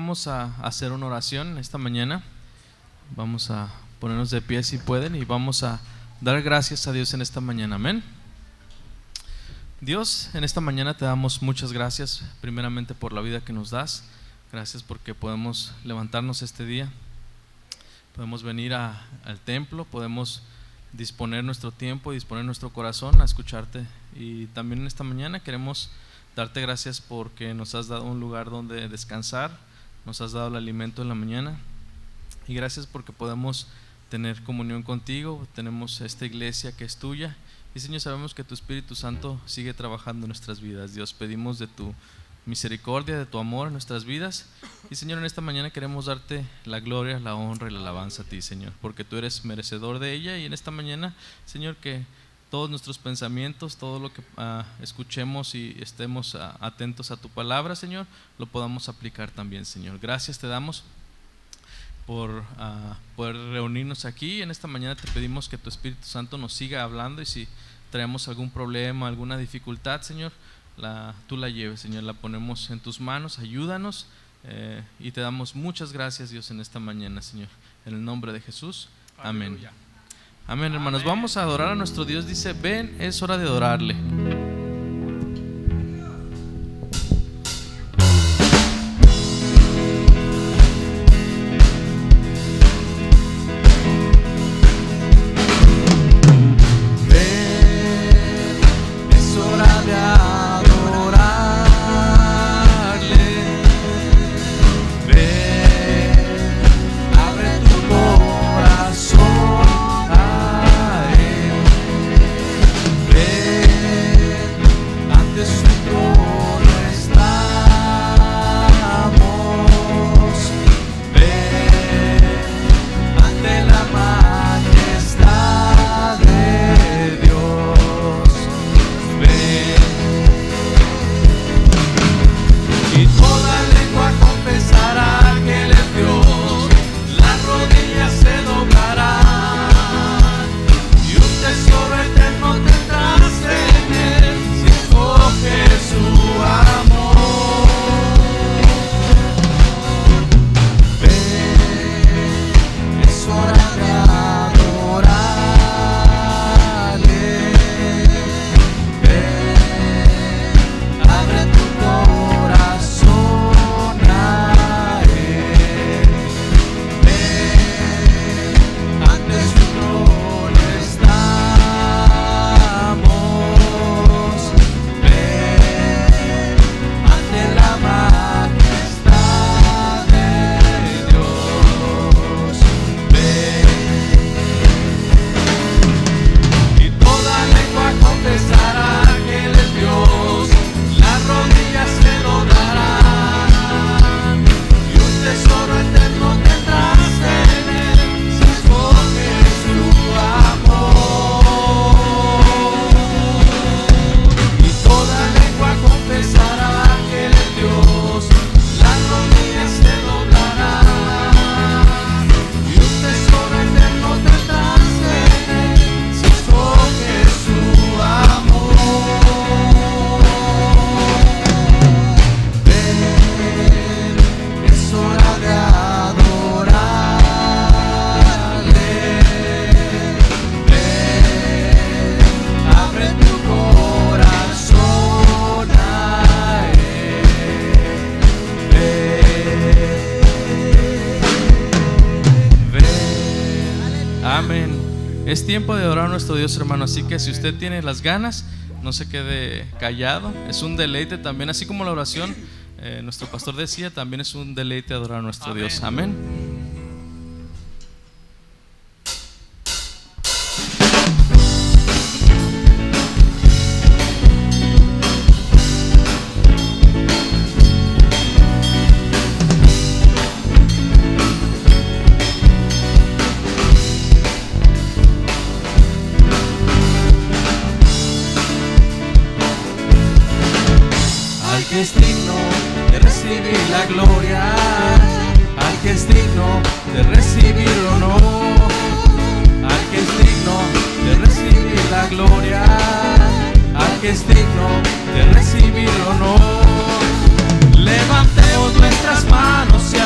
vamos a hacer una oración esta mañana. Vamos a ponernos de pie si pueden y vamos a dar gracias a Dios en esta mañana. Amén. Dios, en esta mañana te damos muchas gracias, primeramente por la vida que nos das. Gracias porque podemos levantarnos este día, podemos venir al templo, podemos disponer nuestro tiempo y disponer nuestro corazón a escucharte. Y también en esta mañana queremos darte gracias porque nos has dado un lugar donde descansar, nos has dado el alimento en la mañana, y gracias porque podemos tener comunión contigo. Tenemos esta iglesia que es tuya, y Señor, sabemos que tu Espíritu Santo sigue trabajando en nuestras vidas. Dios, pedimos de tu misericordia, de tu amor en nuestras vidas, y Señor, en esta mañana queremos darte la gloria, la honra y la alabanza a ti, Señor, porque tú eres merecedor de ella. Y en esta mañana, Señor, que todos nuestros pensamientos, todo lo que escuchemos y estemos atentos a tu palabra, Señor, lo podamos aplicar también, Señor. Gracias te damos por poder reunirnos aquí. En esta mañana te pedimos que tu Espíritu Santo nos siga hablando, y si traemos algún problema, alguna dificultad, Señor, tú la lleves, Señor, la ponemos en tus manos. Ayúdanos, y te damos muchas gracias, Dios, en esta mañana, Señor, en el nombre de Jesús. Amén. Aleluya. Amén, hermanos. Vamos a adorar a nuestro Dios. Dice: ven, es hora de adorarle. Es tiempo de adorar a nuestro Dios, hermano. Así que si usted tiene las ganas, no se quede callado. Es un deleite también, así como la oración, nuestro pastor decía, también es un deleite adorar a nuestro Dios. Amén. Que es digno de recibir la gloria, al que es digno de recibir el honor, al que es digno de recibir la gloria, al que es digno de recibir el honor. Levantemos nuestras manos y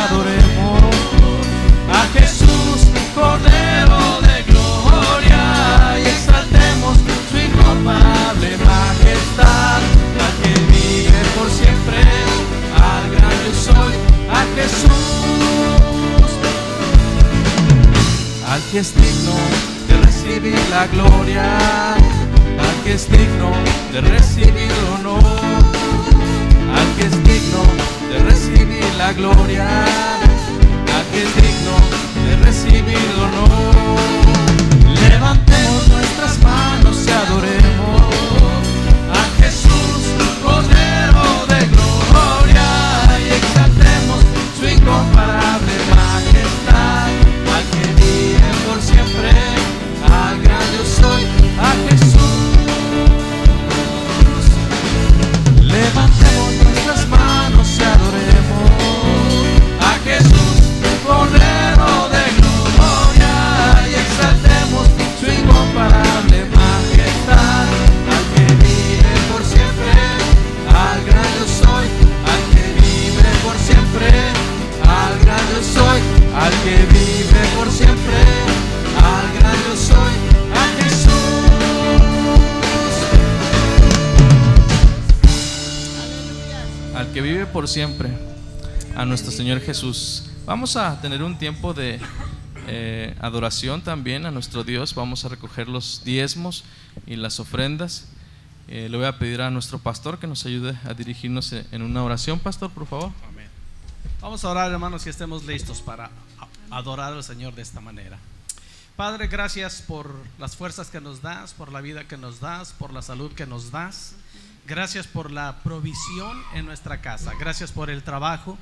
que es digno de recibir la gloria, al que es digno de recibir el honor, al que es digno de recibir la gloria, al que es digno de recibir el honor. Levantemos nuestras manos y adoremos a Jesús, Cordero de gloria, y exaltemos su incomparable majestad, al que vive por siempre, al gran yo soy, a Jesús. Levantemos nuestras manos y adoremos a Jesús, Cordero de gloria, y exaltemos su incomparable majestad, al que vive por siempre, al gran yo soy, al que vive por siempre, al gran yo soy, al que vive por siempre, al gran yo soy, a Jesús. Al que vive por siempre, a nuestro Señor Jesús. Vamos a tener un tiempo de adoración también a nuestro Dios. Vamos a recoger los diezmos y las ofrendas. Le voy a pedir a nuestro pastor que nos ayude a dirigirnos en una oración. Pastor, por favor. Amén. Vamos a orar, hermanos, y estemos listos para adorar al Señor de esta manera. Padre, gracias por las fuerzas que nos das, por la vida que nos das, por la salud que nos das. Gracias por la provisión en nuestra casa. Gracias por el trabajo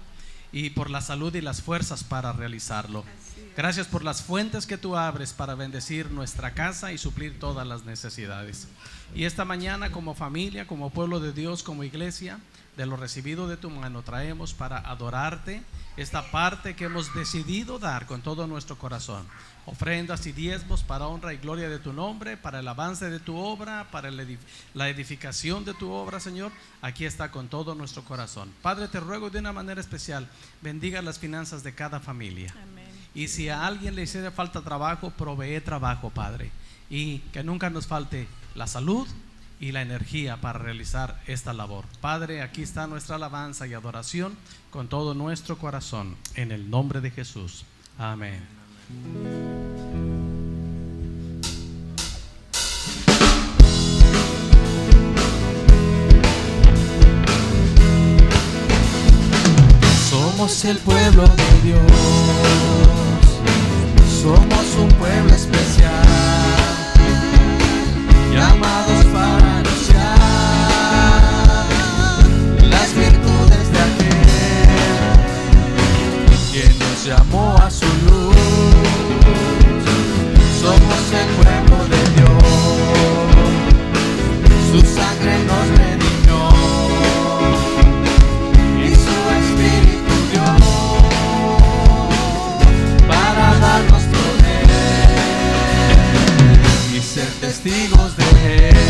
y por la salud y las fuerzas para realizarlo. Gracias por las fuentes que tú abres para bendecir nuestra casa y suplir todas las necesidades. Y esta mañana, como familia, como pueblo de Dios, como iglesia, de lo recibido de tu mano traemos para adorarte esta parte que hemos decidido dar con todo nuestro corazón. Ofrendas y diezmos para honra y gloria de tu nombre, para el avance de tu obra, para la edificación de tu obra, Señor. Aquí está con todo nuestro corazón. Padre, te ruego de una manera especial, bendiga las finanzas de cada familia. Amén. Y si a alguien le hiciera falta trabajo, provee trabajo, Padre. Y que nunca nos falte la salud y la energía para realizar esta labor. Padre, aquí está nuestra alabanza y adoración con todo nuestro corazón, en el nombre de Jesús. Amén. Somos el pueblo de Dios, somos un pueblo especial, llamados para anunciar las virtudes de aquel quien nos llamó a su luz. Somos el pueblo de Dios, su sangre nos redimió y su espíritu dio para darnos poder y ser testigos de Él.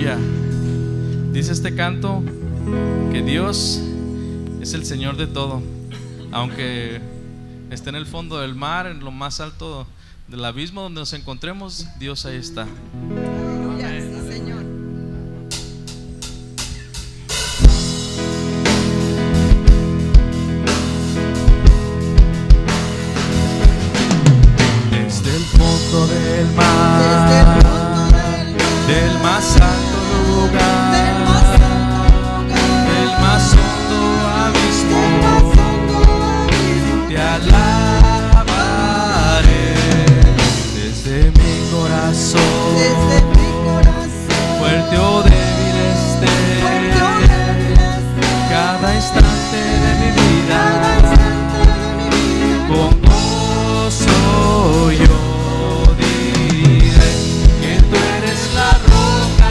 Aleluya. Dice este canto que Dios es el Señor de todo. Aunque esté en el fondo del mar, en lo más alto del abismo donde nos encontremos, Dios ahí está. Aleluya, sí, Señor. Desde el fondo del mar, Desde el fondo del más alto lugar, del más alto lugar, del más hondo abismo, del más hondo abismo, te alabaré. Desde mi corazón, desde mi corazón, fuerte o débil esté, fuerte o débil esté, cada instante de mi cada vida, instante de mi vida, con gozo yo diré que tú eres la roca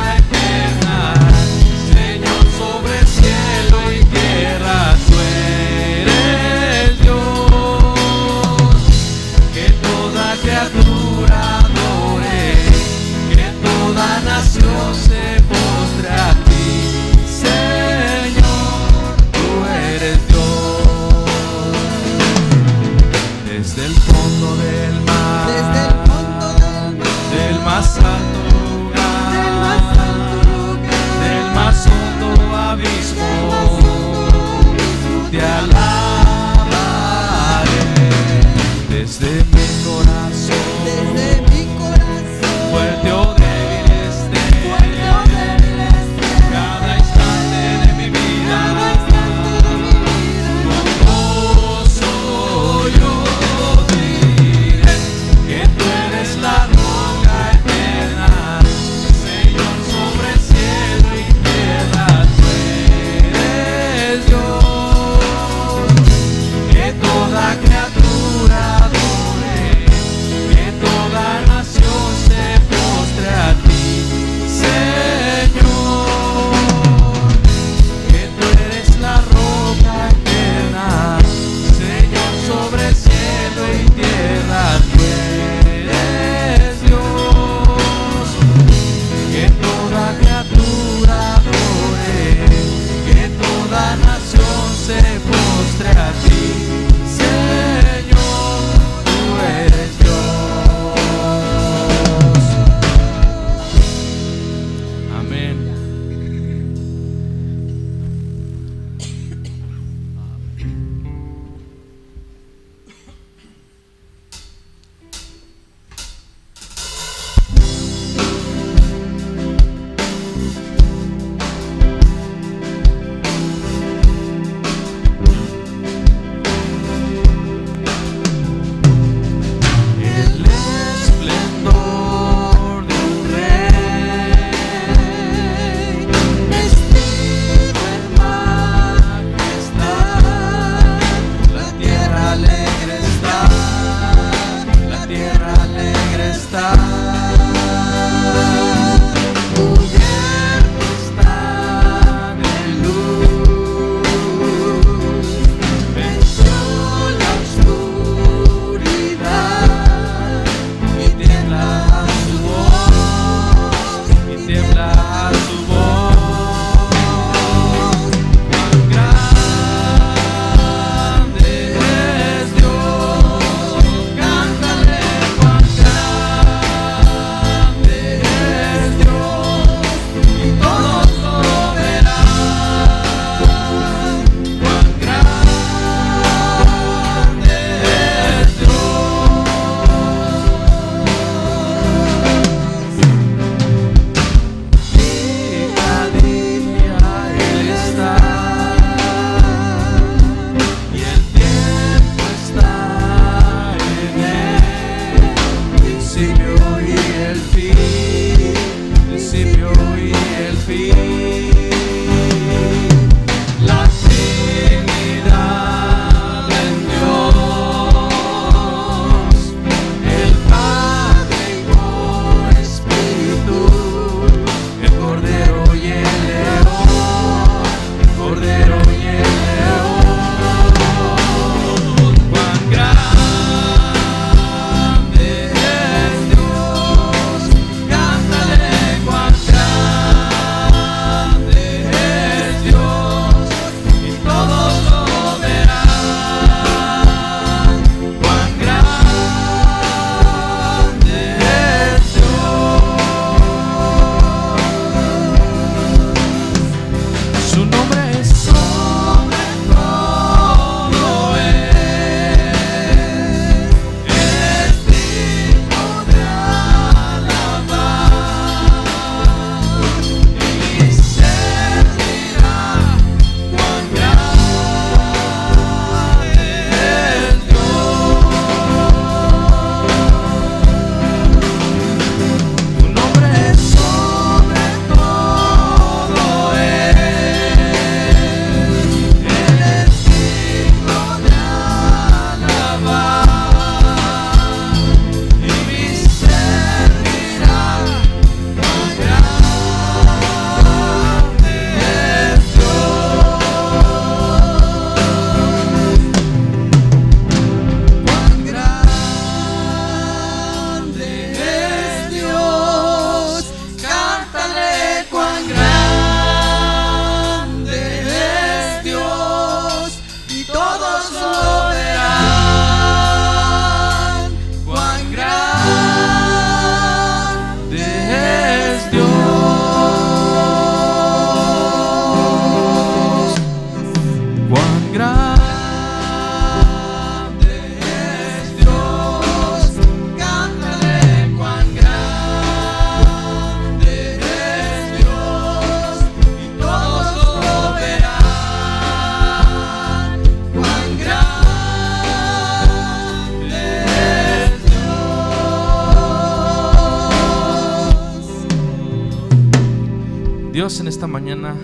Dios, en esta mañana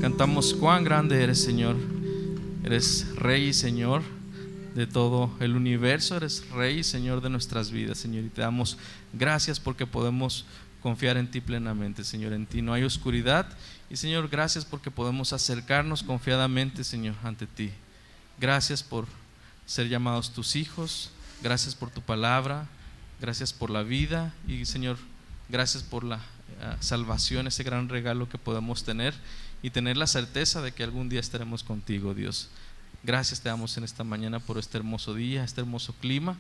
cantamos cuán grande eres, Señor. Eres Rey y Señor de todo el universo, eres Rey y Señor de nuestras vidas, Señor, y te damos gracias porque podemos confiar en ti plenamente, Señor. En ti no hay oscuridad y, Señor, gracias porque podemos acercarnos confiadamente, Señor, ante ti. Gracias por ser llamados tus hijos, gracias por tu palabra, gracias por la vida y, Señor, gracias por la salvación, ese gran regalo que podemos tener y tener la certeza de que algún día estaremos contigo, Dios. Gracias te damos en esta mañana por este hermoso día, este hermoso clima.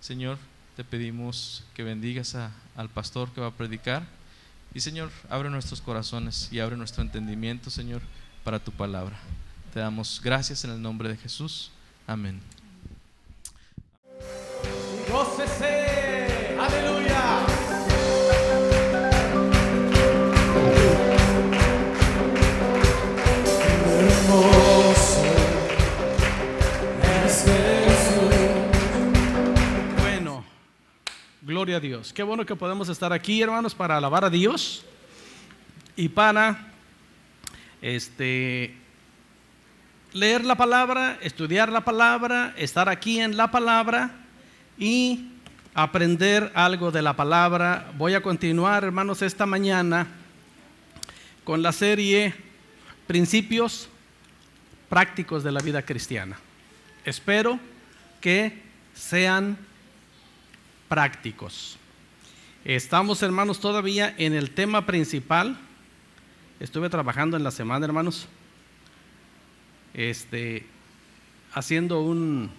Señor, te pedimos que bendigas al pastor que va a predicar y, Señor, abre nuestros corazones y abre nuestro entendimiento, Señor, para tu palabra. Te damos gracias en el nombre de Jesús. Amén. Gócese, aleluya. Bueno, gloria a Dios. Qué bueno que podemos estar aquí, hermanos, para alabar a Dios y para leer la palabra, estudiar la palabra, estar aquí en la palabra y aprender algo de la palabra. Voy a continuar, hermanos, esta mañana con la serie Principios Prácticos de la Vida Cristiana. Espero que sean prácticos. Estamos, hermanos, todavía en el tema principal. Estuve trabajando en la semana, hermanos, haciendo un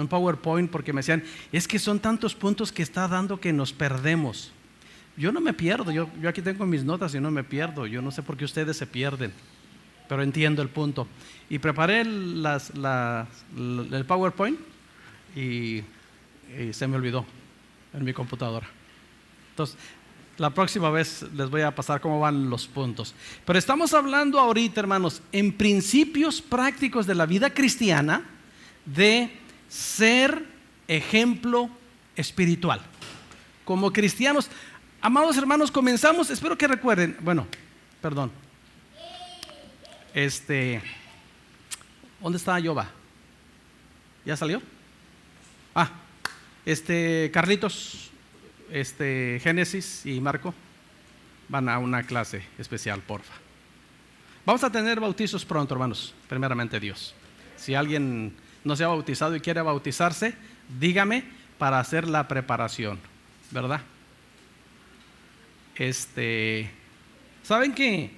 PowerPoint porque me decían, es que son tantos puntos que está dando que nos perdemos. Yo no me pierdo, yo aquí tengo mis notas y no me pierdo. Yo no sé por qué ustedes se pierden, pero entiendo el punto. Y preparé el PowerPoint y se me olvidó en mi computadora. Entonces, la próxima vez les voy a pasar cómo van los puntos. Pero estamos hablando ahorita, hermanos, en principios prácticos de la vida cristiana, de ser ejemplo espiritual. Como cristianos, amados hermanos, comenzamos, espero que recuerden, ¿dónde está Yoba? ¿Ya salió? Carlitos, Génesis y Marco van a una clase especial, porfa. Vamos a tener bautizos pronto, hermanos, primeramente Dios. Si alguien no se ha bautizado y quiere bautizarse, dígame para hacer la preparación, ¿verdad? ¿Saben qué?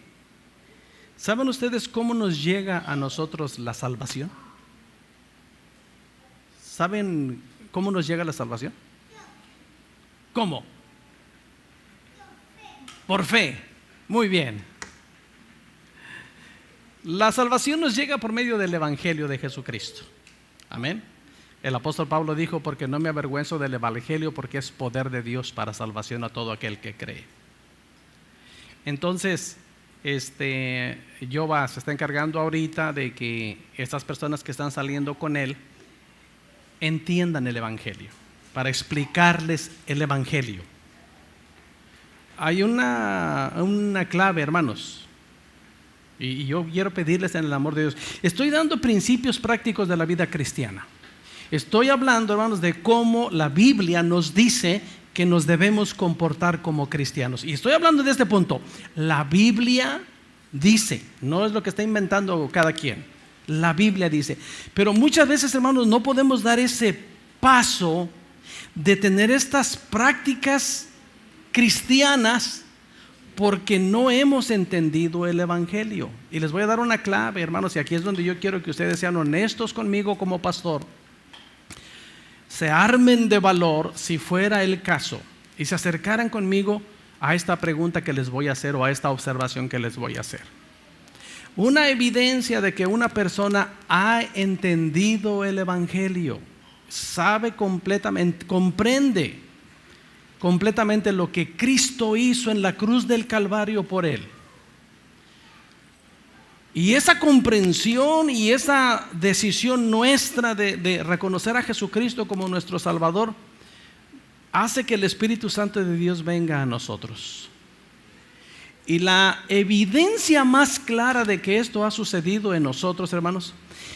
¿Saben ustedes cómo nos llega a nosotros la salvación? ¿Saben cómo nos llega la salvación? ¿Cómo? Por fe. Muy bien. La salvación nos llega por medio del Evangelio de Jesucristo. Amén. El apóstol Pablo dijo, porque no me avergüenzo del Evangelio, porque es poder de Dios para salvación a todo aquel que cree. Entonces, Yoba se está encargando ahorita de que estas personas que están saliendo con él entiendan el Evangelio, para explicarles el Evangelio. Hay una clave, hermanos, y yo quiero pedirles en el amor de Dios. Estoy dando principios prácticos de la vida cristiana. Estoy hablando, hermanos, de cómo la Biblia nos dice que nos debemos comportar como cristianos. Y estoy hablando de este punto. La Biblia dice, no es lo que está inventando cada quien. La Biblia dice. Pero muchas veces, hermanos, no podemos dar ese paso de tener estas prácticas cristianas porque no hemos entendido el Evangelio. Y les voy a dar una clave, hermanos, y aquí es donde yo quiero que ustedes sean honestos conmigo como pastor. Se armen de valor si fuera el caso y se acercaran conmigo a esta pregunta que les voy a hacer o a esta observación que les voy a hacer. Una evidencia de que una persona ha entendido el Evangelio, sabe completamente, comprende completamente lo que Cristo hizo en la cruz del Calvario por él. Y esa comprensión y esa decisión nuestra de reconocer a Jesucristo como nuestro Salvador hace que el Espíritu Santo de Dios venga a nosotros. Y la evidencia más clara de que esto ha sucedido en nosotros, hermanos,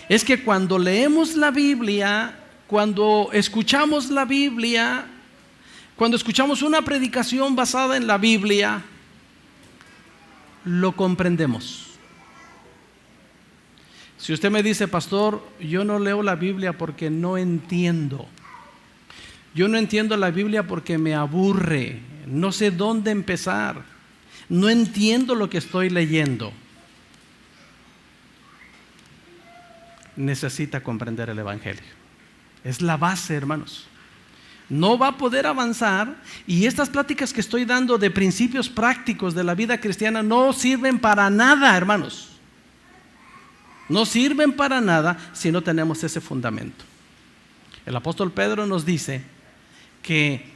es que cuando leemos la Biblia, cuando escuchamos la Biblia, cuando escuchamos una predicación basada en la Biblia, lo comprendemos. Si usted me dice, pastor, yo no leo la Biblia porque no entiendo. Yo no entiendo la Biblia porque me aburre, no sé dónde empezar. No entiendo lo que estoy leyendo. Necesita comprender el Evangelio. Es la base, hermanos. No va a poder avanzar, y estas pláticas que estoy dando de principios prácticos de la vida cristiana no sirven para nada, hermanos. No sirven para nada si no tenemos ese fundamento. El apóstol Pedro nos dice que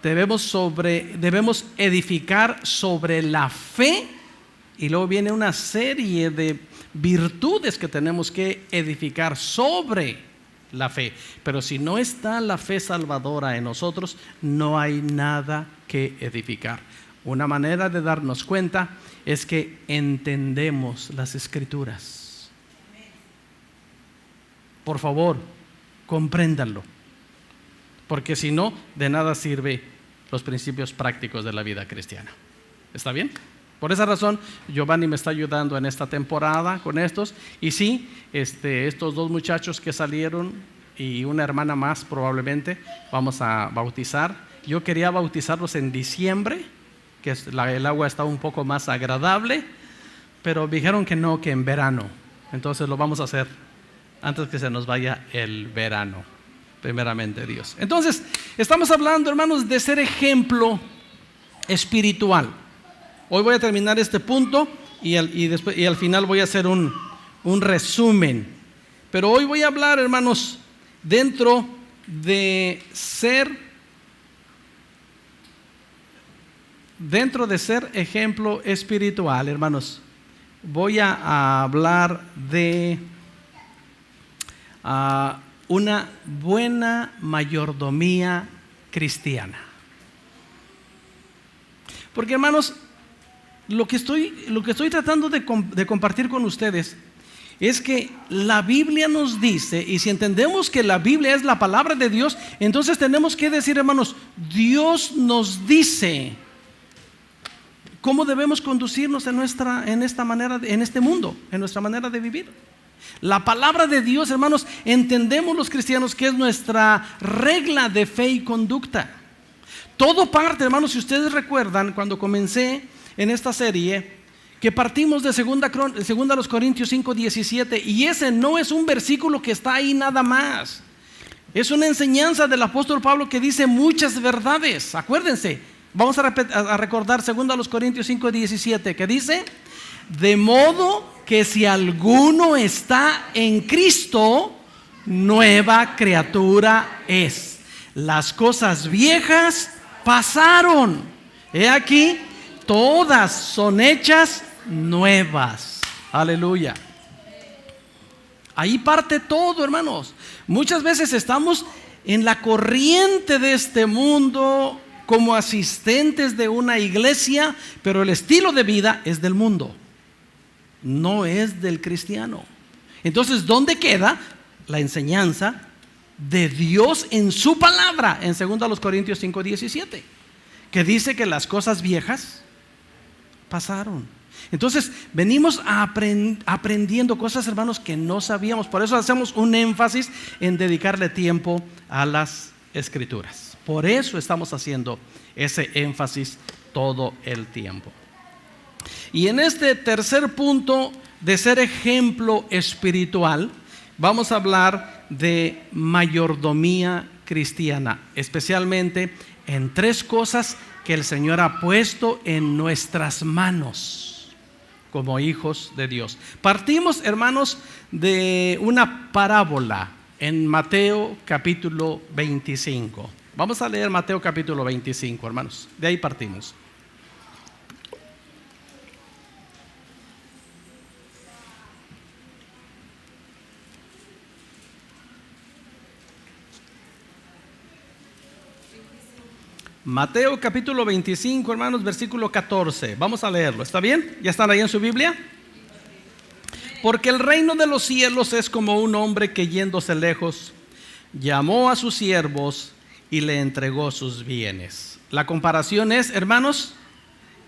debemos edificar sobre la fe, y luego viene una serie de virtudes que tenemos que edificar sobre la fe. Pero si no está la fe salvadora en nosotros, no hay nada que edificar. Una manera de darnos cuenta es que entendemos las Escrituras. Por favor, compréndanlo, porque si no, de nada sirve los principios prácticos de la vida cristiana. ¿Está bien? Por esa razón, Giovanni me está ayudando en esta temporada con estos. Y sí, estos dos muchachos que salieron y una hermana más probablemente, vamos a bautizar. Yo quería bautizarlos en diciembre, que el agua está un poco más agradable, pero dijeron que no, que en verano. Entonces lo vamos a hacer antes que se nos vaya el verano, primeramente Dios. Entonces, estamos hablando, hermanos, de ser ejemplo espiritual. Hoy voy a terminar este punto y al final voy a hacer un resumen. Pero hoy voy a hablar, hermanos, dentro de ser ejemplo espiritual, hermanos. Voy a hablar de una buena mayordomía cristiana. Porque, hermanos, lo que estoy tratando de compartir con ustedes es que la Biblia nos dice, y si entendemos que la Biblia es la palabra de Dios, entonces tenemos que decir, hermanos, Dios nos dice cómo debemos conducirnos en este mundo, en nuestra manera de vivir. La palabra de Dios, hermanos, entendemos los cristianos que es nuestra regla de fe y conducta. Todo parte, hermanos, si ustedes recuerdan, cuando comencé en esta serie, que partimos de 2 Corintios 5:17, y ese no es un versículo que está ahí nada más. Es una enseñanza del apóstol Pablo que dice muchas verdades. Acuérdense, vamos a recordar 2 Corintios 5:17, que dice: de modo que si alguno está en Cristo, nueva criatura es. Las cosas viejas pasaron, he aquí, todas son hechas nuevas. Aleluya. Ahí parte todo, hermanos. Muchas veces estamos en la corriente de este mundo como asistentes de una iglesia, pero el estilo de vida es del mundo, no es del cristiano. Entonces, ¿dónde queda la enseñanza de Dios en su palabra? En 2 Corintios 5:17, que dice que las cosas viejas pasaron. Entonces, venimos aprendiendo cosas, hermanos, que no sabíamos. Por eso hacemos un énfasis en dedicarle tiempo a las Escrituras. Por eso estamos haciendo ese énfasis todo el tiempo. Y en este tercer punto de ser ejemplo espiritual, vamos a hablar de mayordomía cristiana, especialmente en 3 cosas que el Señor ha puesto en nuestras manos como hijos de Dios. Partimos, hermanos, de una parábola en Mateo capítulo 25. Vamos a leer Mateo capítulo 25, hermanos. De ahí partimos. Mateo capítulo 25, hermanos, versículo 14. Vamos a leerlo, ¿está bien? ¿Ya están ahí en su Biblia? Porque el reino de los cielos es como un hombre que yéndose lejos, llamó a sus siervos y le entregó sus bienes. La comparación es, hermanos,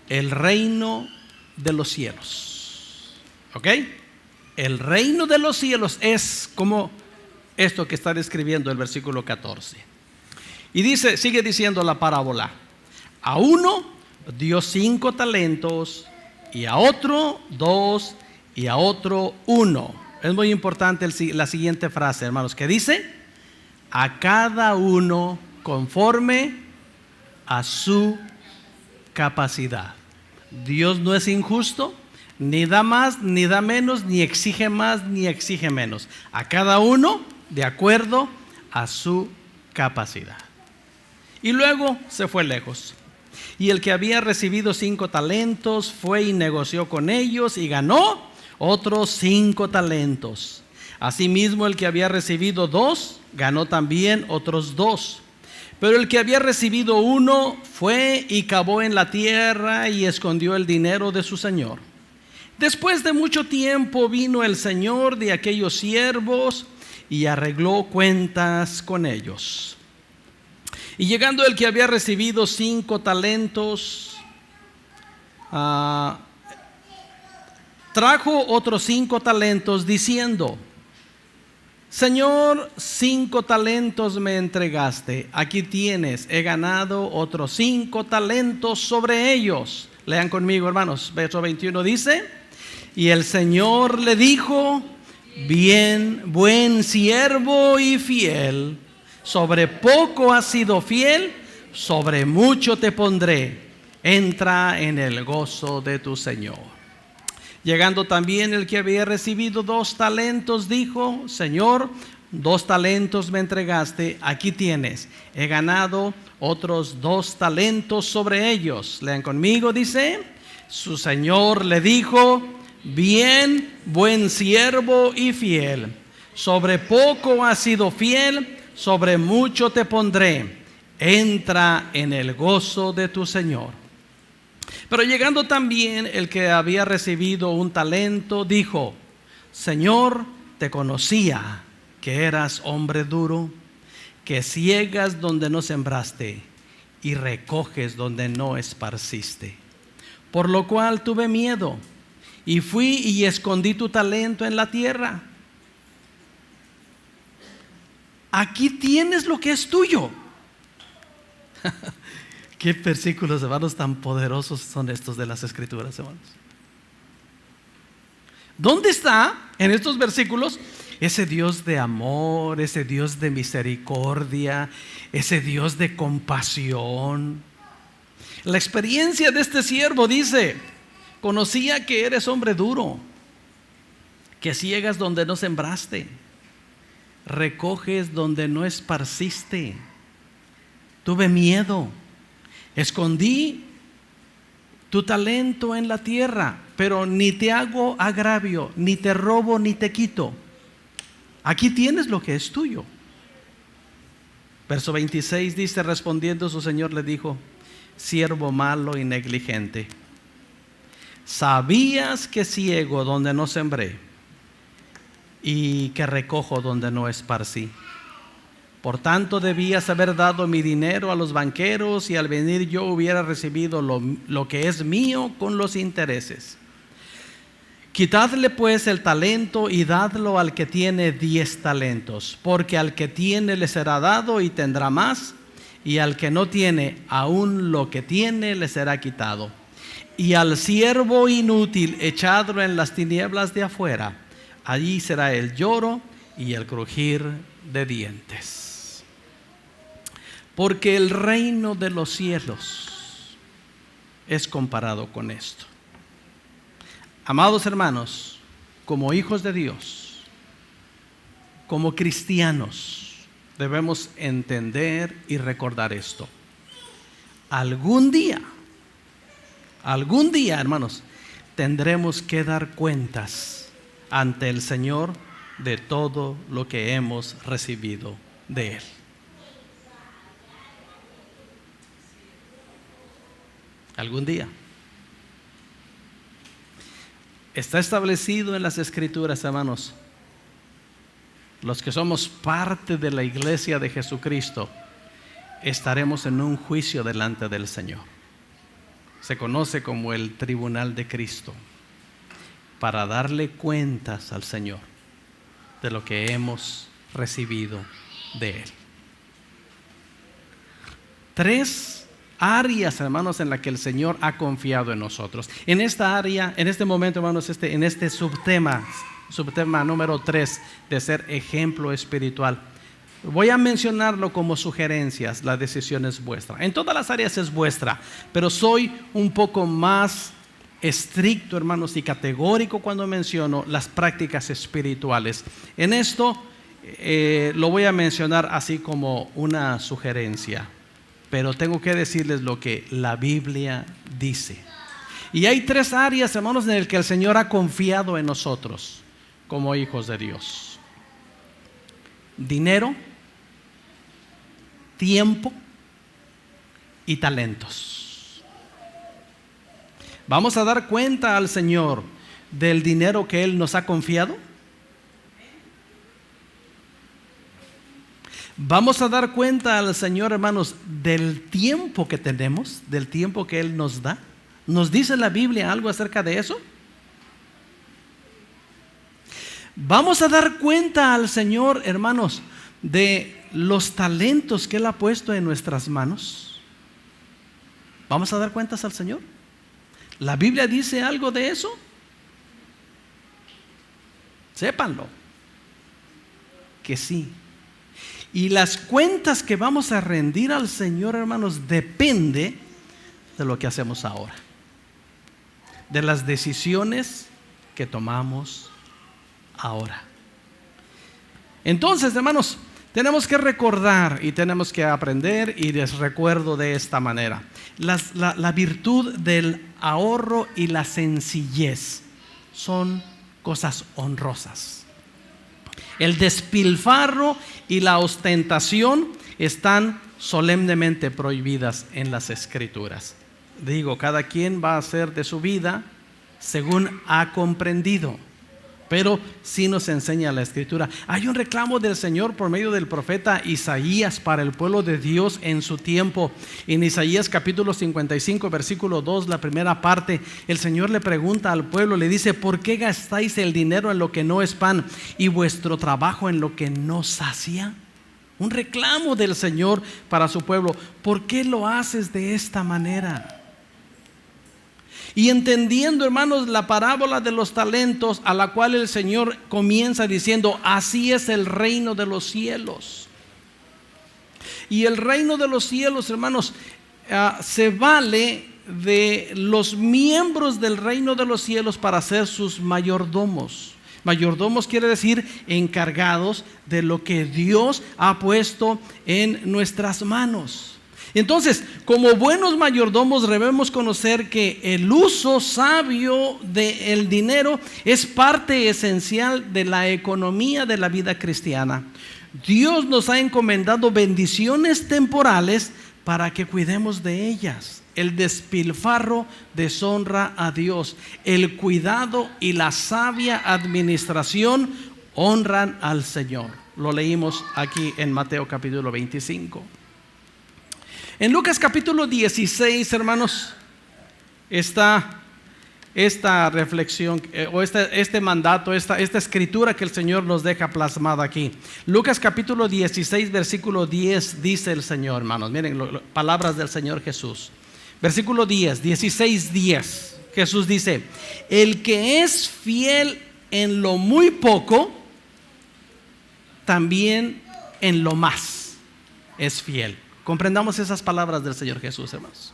el reino de los cielos. ¿Ok? El reino de los cielos es como esto que está describiendo el versículo 14. Y dice, sigue diciendo la parábola: a uno dio 5 talentos, y a otro 2, y a otro 1. Es muy importante la siguiente frase, hermanos, que dice: a cada uno conforme a su capacidad. Dios no es injusto, ni da más, ni da menos, ni exige más, ni exige menos. A cada uno de acuerdo a su capacidad. Y luego se fue lejos. Y el que había recibido 5 talentos fue y negoció con ellos y ganó otros 5 talentos. Asimismo, el que había recibido 2 ganó también otros 2. Pero el que había recibido 1 fue y cavó en la tierra y escondió el dinero de su señor. Después de mucho tiempo vino el señor de aquellos siervos y arregló cuentas con ellos. Y llegando el que había recibido 5 talentos, trajo otros 5 talentos diciendo: Señor, 5 talentos me entregaste, aquí tienes, he ganado otros 5 talentos sobre ellos. Lean conmigo, hermanos, verso 21 dice: y el Señor le dijo: bien, buen siervo y fiel, sobre poco has sido fiel, sobre mucho te pondré, entra en el gozo de tu Señor. Llegando también el que había recibido 2 talentos, dijo: Señor, 2 talentos me entregaste, aquí tienes, he ganado otros 2 talentos sobre ellos. Lean conmigo, dice: su Señor le dijo: bien, buen siervo y fiel, sobre poco has sido fiel, sobre mucho te pondré, entra en el gozo de tu Señor. Pero llegando también el que había recibido 1 talento, dijo: Señor, te conocía que eras hombre duro, que ciegas donde no sembraste y recoges donde no esparciste. Por lo cual tuve miedo y fui y escondí tu talento en la tierra. Aquí tienes lo que es tuyo. Qué versículos, hermanos, tan poderosos son estos de las Escrituras, hermanos. ¿Dónde está en estos versículos ese Dios de amor, ese Dios de misericordia, ese Dios de compasión? La experiencia de este siervo dice: conocía que eres hombre duro, que ciegas donde no sembraste, recoges donde no esparciste. Tuve miedo, escondí tu talento en la tierra, pero ni te hago agravio, ni te robo, ni te quito. Aquí tienes lo que es tuyo. Verso 26 dice: respondiendo su señor le dijo: siervo malo y negligente, sabías que ciego donde no sembré y que recojo donde no esparcí. Por tanto debías haber dado mi dinero a los banqueros, y al venir yo hubiera recibido lo que es mío con los intereses. Quitadle pues el talento y dadlo al que tiene 10 talentos, porque al que tiene le será dado y tendrá más, y al que no tiene, aún lo que tiene le será quitado. Y al siervo inútil echadlo en las tinieblas de afuera, allí será el lloro y el crujir de dientes. Porque el reino de los cielos es comparado con esto. Amados hermanos, como hijos de Dios, como cristianos, debemos entender y recordar esto. Algún día, hermanos, tendremos que dar cuentas ante el Señor de todo lo que hemos recibido de Él. Algún día. Está establecido en las Escrituras, hermanos. Los que somos parte de la iglesia de Jesucristo estaremos en un juicio delante del Señor. Se conoce como el tribunal de Cristo, para darle cuentas al Señor de lo que hemos recibido de Él. 3 áreas, hermanos, en las que el Señor ha confiado en nosotros. En esta área, en este momento, hermanos, en este subtema número 3 de ser ejemplo espiritual, voy a mencionarlo como sugerencias. La decisión es vuestra. En todas las áreas es vuestra, pero soy un poco más estricto, hermanos, y categórico cuando menciono las prácticas espirituales. En esto lo voy a mencionar así como una sugerencia, pero tengo que decirles lo que la Biblia dice. Y hay 3 áreas, hermanos, en las que el Señor ha confiado en nosotros como hijos de Dios: dinero, tiempo y talentos. ¿Vamos a dar cuenta al Señor del dinero que Él nos ha confiado? ¿Vamos a dar cuenta al Señor, hermanos, del tiempo que tenemos, del tiempo que Él nos da? ¿Nos dice la Biblia algo acerca de eso? ¿Vamos a dar cuenta al Señor, hermanos, de los talentos que Él ha puesto en nuestras manos? ¿Vamos a dar cuentas al Señor? ¿La Biblia dice algo de eso? Sépanlo, que sí. Y las cuentas que vamos a rendir al Señor, hermanos, depende de lo que hacemos ahora, de las decisiones que tomamos ahora. Entonces, hermanos, tenemos que recordar y tenemos que aprender, y les recuerdo de esta manera: la virtud del ahorro y la sencillez son cosas honrosas. El despilfarro y la ostentación están solemnemente prohibidas en las Escrituras. Digo, cada quien va a hacer de su vida según ha comprendido, pero sí nos enseña la Escritura. Hay un reclamo del Señor por medio del profeta Isaías para el pueblo de Dios en su tiempo. En Isaías capítulo 55, versículo 2, la primera parte, el Señor le pregunta al pueblo, le dice: ¿por qué gastáis el dinero en lo que no es pan y vuestro trabajo en lo que no sacia? Un reclamo del Señor para su pueblo. ¿Por qué lo haces de esta manera? Y entendiendo, hermanos, la parábola de los talentos, a la cual el Señor comienza diciendo: así es el reino de los cielos. Y el reino de los cielos, hermanos, se vale de los miembros del reino de los cielos para ser sus mayordomos. Mayordomos quiere decir encargados de lo que Dios ha puesto en nuestras manos. Entonces, como buenos mayordomos debemos conocer que el uso sabio del dinero es parte esencial de la economía de la vida cristiana. Dios nos ha encomendado bendiciones temporales para que cuidemos de ellas. El despilfarro deshonra a Dios. El cuidado y la sabia administración honran al Señor. Lo leímos aquí en Mateo capítulo 25. En Lucas capítulo 16, hermanos, está esta reflexión o este mandato, esta escritura que el Señor nos deja plasmada aquí. Lucas capítulo 16, versículo 10, dice el Señor, hermanos. Miren, palabras del Señor Jesús. Versículo 10, 16, 10. Jesús dice: el que es fiel en lo muy poco, también en lo más es fiel. Comprendamos esas palabras del Señor Jesús, hermanos.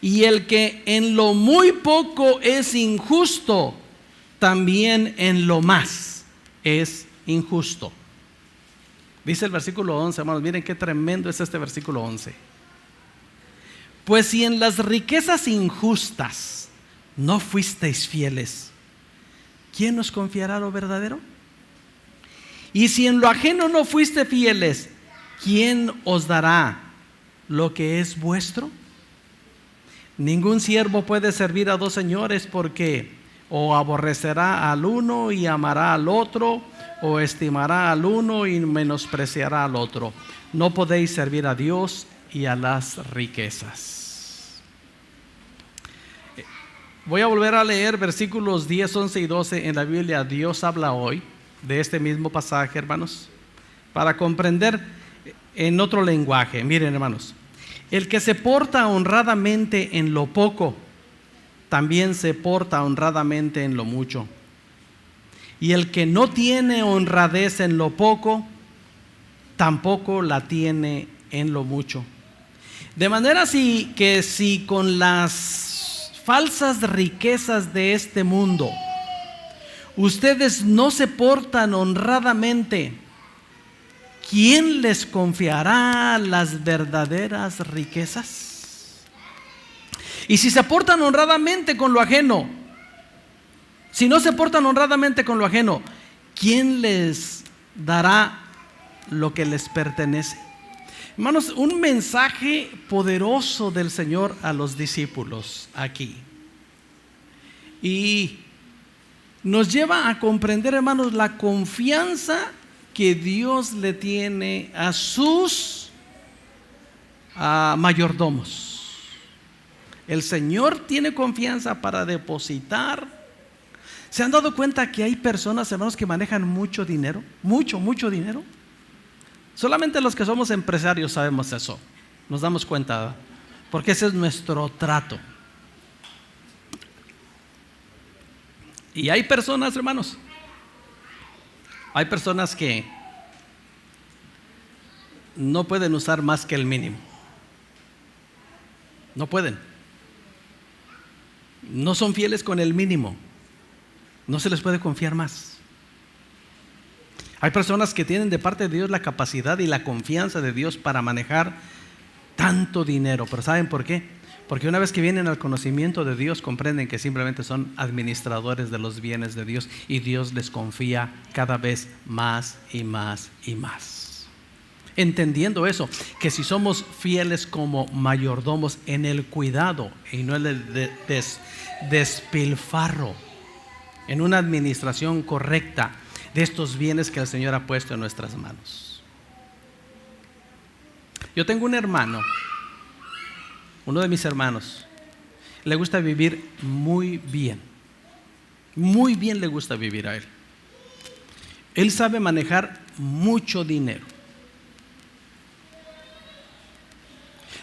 Y el que en lo muy poco es injusto, también en lo más es injusto. Dice el versículo 11, hermanos. Miren qué tremendo es este versículo 11. Pues si en las riquezas injustas no fuisteis fieles, ¿quién nos confiará lo verdadero? Y si en lo ajeno no fuiste fieles, ¿quién os dará lo que es vuestro? Ningún siervo puede servir a dos señores, porque o aborrecerá al uno y amará al otro, o estimará al uno y menospreciará al otro. No podéis servir a Dios y a las riquezas. Voy a volver a leer versículos 10, 11 y 12 en la Biblia. Dios habla hoy de este mismo pasaje, hermanos, para comprender en otro lenguaje. Miren, hermanos, el que se porta honradamente en lo poco, también se porta honradamente en lo mucho. Y el que no tiene honradez en lo poco, tampoco la tiene en lo mucho. De manera que si con las falsas riquezas de este mundo ustedes no se portan honradamente, ¿quién les confiará las verdaderas riquezas? Y si se portan honradamente con lo ajeno, si no se portan honradamente con lo ajeno, ¿quién les dará lo que les pertenece? Hermanos, un mensaje poderoso del Señor a los discípulos aquí. Y nos lleva a comprender, hermanos, la confianza que Dios le tiene a sus mayordomos. El Señor tiene confianza para depositar. ¿Se han dado cuenta que hay personas, hermanos, que manejan mucho dinero? Mucho dinero. Solamente los que somos empresarios sabemos eso. Nos damos cuenta, porque ese es nuestro trato. Y hay personas, hermanos, hay personas que no pueden usar más que el mínimo. No pueden. No son fieles con el mínimo. No se les puede confiar más. Hay personas que tienen de parte de Dios la capacidad y la confianza de Dios para manejar tanto dinero. Pero ¿saben por qué? Porque una vez que vienen al conocimiento de Dios, comprenden que simplemente son administradores de los bienes de Dios, y Dios les confía cada vez más y más y más. Entendiendo eso, que si somos fieles como mayordomos en el cuidado y no en el despilfarro, en una administración correcta de estos bienes que el Señor ha puesto en nuestras manos. Yo tengo un hermano, uno de mis hermanos, le gusta vivir muy bien le gusta vivir a él. Él sabe manejar mucho dinero.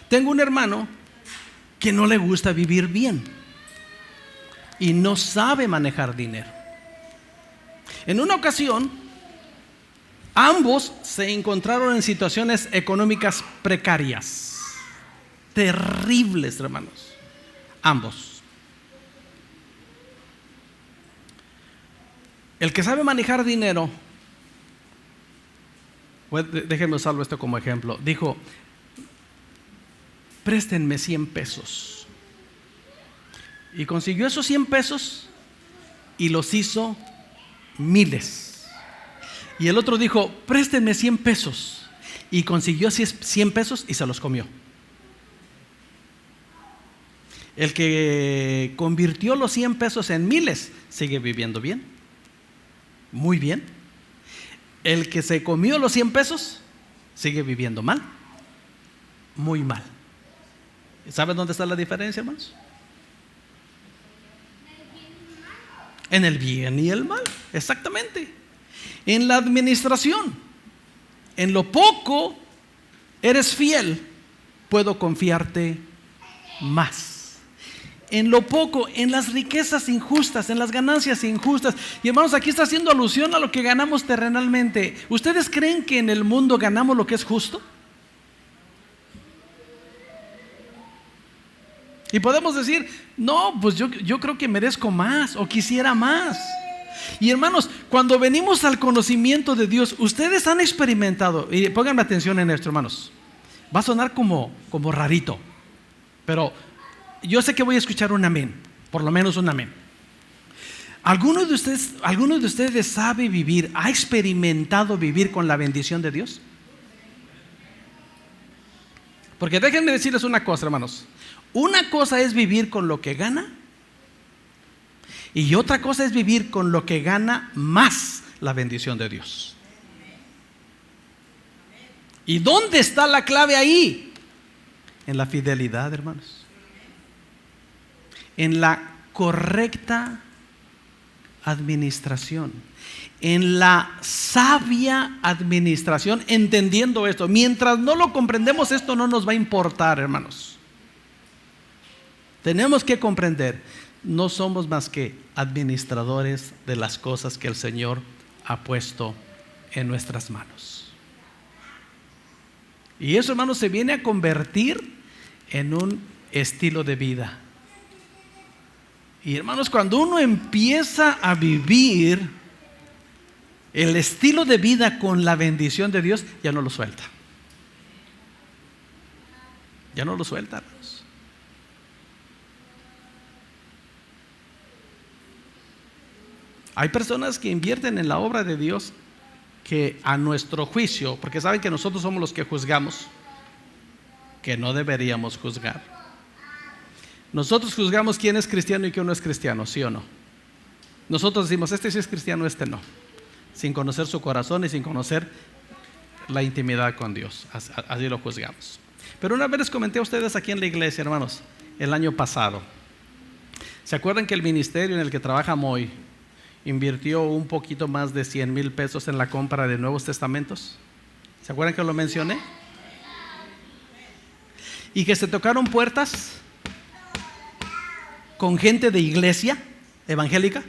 Tengo un hermano que no le gusta vivir bien y no sabe manejar dinero. En una ocasión, ambos se encontraron en situaciones económicas precarias, terribles, hermanos, ambos. El que sabe manejar dinero, déjenme usarlo esto como ejemplo, dijo: préstenme 100 pesos. Y consiguió esos 100 pesos y los hizo miles. Y el otro dijo: préstenme 100 pesos. Y consiguió 100 pesos y se los comió. El que convirtió los 100 pesos en miles sigue viviendo bien, muy bien. El que se comió los 100 pesos sigue viviendo mal, muy mal. ¿Saben dónde está la diferencia, hermanos? En el bien y el mal, exactamente. En la administración, en lo poco eres fiel, puedo confiarte más. En lo poco, en las riquezas injustas, en las ganancias injustas. Y hermanos, aquí está haciendo alusión a lo que ganamos terrenalmente. ¿Ustedes creen que en el mundo ganamos lo que es justo? Y podemos decir: no, pues yo creo que merezco más o quisiera más. Y hermanos, cuando venimos al conocimiento de Dios, ustedes han experimentado, y pónganme atención en esto, hermanos, va a sonar como rarito, pero yo sé que voy a escuchar un amén, por lo menos un amén. ¿Alguno de ustedes sabe vivir, ha experimentado vivir con la bendición de Dios? Porque déjenme decirles una cosa, hermanos. una cosa es vivir con lo que gana y otra cosa es vivir con lo que gana más la bendición de Dios. ¿Y dónde está la clave ahí? En la fidelidad, hermanos. En la correcta administración. En la sabia administración, entendiendo esto. Mientras no lo comprendemos, esto no nos va a importar, hermanos. Tenemos que comprender, no somos más que administradores de las cosas que el Señor ha puesto en nuestras manos. Y eso, hermanos, se viene a convertir en un estilo de vida. Y hermanos, cuando uno empieza a vivir el estilo de vida con la bendición de Dios, ya no lo suelta. Ya no lo suelta, hermanos. Hay personas que invierten en la obra de Dios que a nuestro juicio, porque saben que nosotros somos los que juzgamos, que no deberíamos juzgar. Nosotros juzgamos quién es cristiano y quién no es cristiano, ¿sí o no? Nosotros decimos, este sí es cristiano, este no, sin conocer su corazón y sin conocer la intimidad con Dios. Así lo juzgamos. Pero una vez les comenté a ustedes aquí en la iglesia, hermanos, el año pasado. ¿Se acuerdan que el ministerio en el que trabaja Moy invirtió un poquito más de 100,000 pesos en la compra de Nuevos Testamentos? ¿Se acuerdan que lo mencioné? Y que se tocaron puertas con gente de iglesia evangélica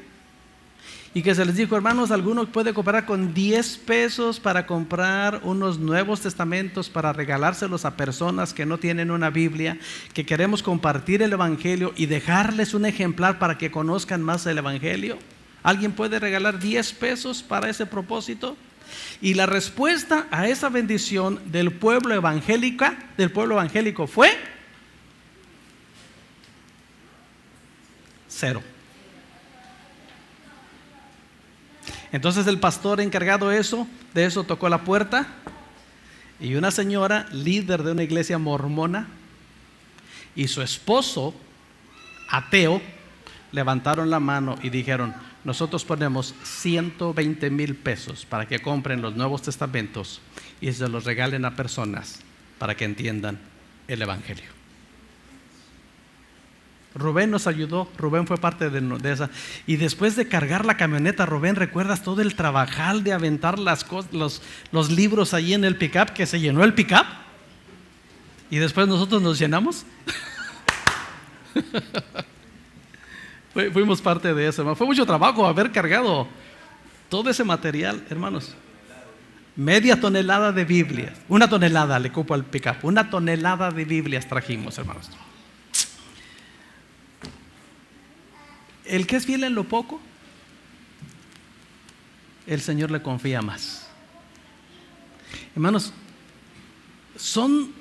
y que se les dijo, hermanos, alguno puede cooperar con 10 pesos para comprar unos Nuevos Testamentos para regalárselos a personas que no tienen una Biblia, que queremos compartir el evangelio y dejarles un ejemplar para que conozcan más el evangelio. ¿Alguien puede regalar 10 pesos para ese propósito? Y la respuesta a esa bendición del pueblo evangélico fue 0. Entonces el pastor encargado de eso tocó la puerta y una señora líder de una iglesia mormona y su esposo ateo levantaron la mano y dijeron, nosotros ponemos 120,000 pesos para que compren los Nuevos Testamentos y se los regalen a personas para que entiendan el evangelio. Rubén nos ayudó, Rubén fue parte de esa. Y después de cargar la camioneta, Rubén, ¿recuerdas todo el trabajal de aventar los libros allí en el pick-up, que se llenó el pick-up? Y después nosotros nos llenamos. Fuimos parte de eso, hermano. Fue mucho trabajo haber cargado todo ese material, hermanos. 1/2 tonelada de Biblias. 1 tonelada le cupo al pick-up. 1 tonelada de Biblias trajimos, hermanos. El que es fiel en lo poco, el Señor le confía más. Hermanos, son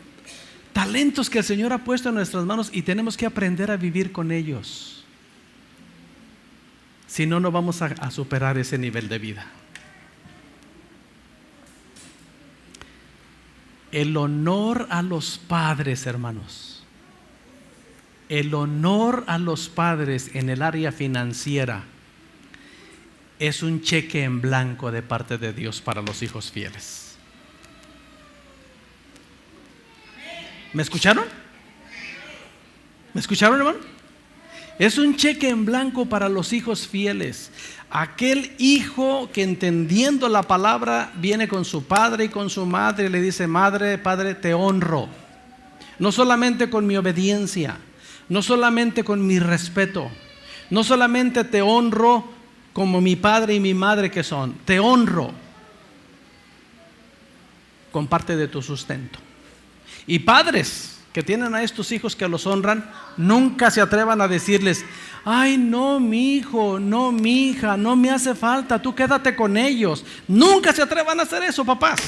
talentos que el Señor ha puesto en nuestras manos y tenemos que aprender a vivir con ellos. Si no, no vamos a superar ese nivel de vida. El honor a los padres, hermanos. El honor a los padres en el área financiera es un cheque en blanco de parte de Dios para los hijos fieles. ¿Me escucharon? ¿Me escucharon, hermano? Es un cheque en blanco para los hijos fieles. Aquel hijo que entendiendo la palabra viene con su padre y con su madre y le dice, madre, padre, te honro. No solamente con mi obediencia, no solamente con mi respeto, no solamente te honro como mi padre y mi madre que son, te honro con parte de tu sustento. Y padres que tienen a estos hijos que los honran, nunca se atrevan a decirles, ay no mi hijo, no mi hija, no me hace falta, tú quédate con ellos. Nunca se atrevan a hacer eso, papás.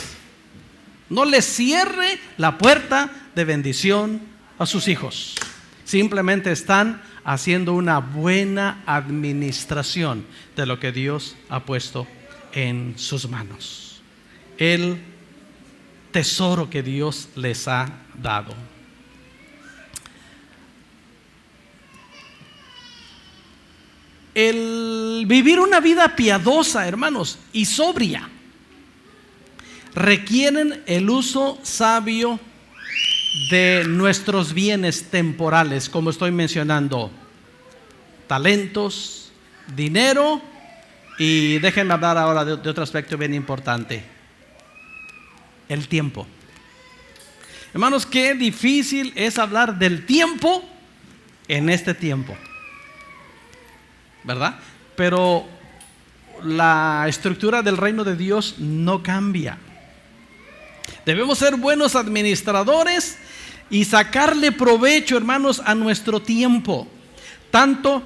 No les cierre la puerta de bendición a sus hijos. Simplemente están haciendo una buena administración de lo que Dios ha puesto en sus manos. El tesoro que Dios les ha dado. el vivir una vida piadosa, hermanos, y sobria, requieren el uso sabio de nuestros bienes temporales, como estoy mencionando, talentos, dinero, y déjenme hablar ahora de otro aspecto bien importante: el tiempo. Hermanos, qué difícil es hablar del tiempo en este tiempo, ¿verdad? Pero la estructura del reino de Dios no cambia. Debemos ser buenos administradores y sacarle provecho, hermanos, a nuestro tiempo, tanto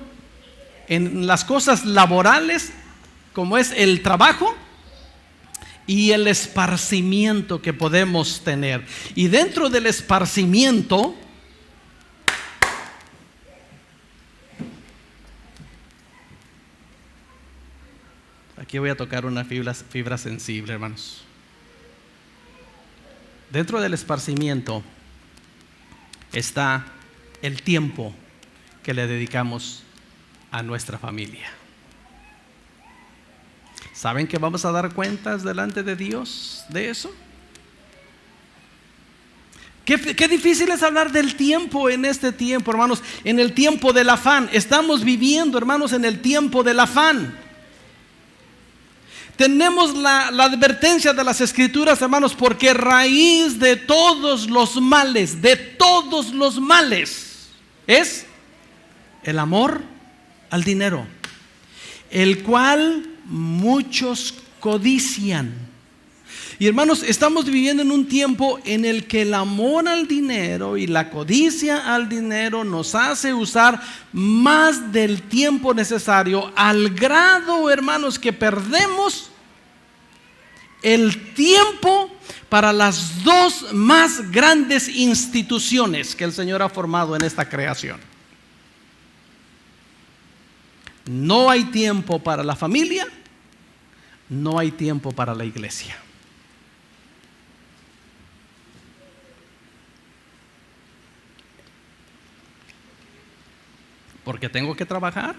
en las cosas laborales como es el trabajo y el esparcimiento que podemos tener. Y dentro del esparcimiento, aquí voy a tocar una fibra sensible, hermanos. Dentro del esparcimiento está el tiempo que le dedicamos a nuestra familia. ¿Saben que vamos a dar cuentas delante de Dios de eso? Qué difícil es hablar del tiempo en este tiempo, hermanos, en el tiempo del afán. Estamos viviendo, hermanos, en el tiempo del afán. Tenemos la advertencia de las Escrituras, hermanos, porque raíz de todos los males, es el amor al dinero, el cual muchos codician. Y hermanos, estamos viviendo en un tiempo en el que el amor al dinero y la codicia al dinero nos hace usar más del tiempo necesario, al grado, hermanos, que perdemos el tiempo para las dos más grandes instituciones que el Señor ha formado en esta creación. No hay tiempo para la familia, no hay tiempo para la iglesia. Porque tengo que trabajar,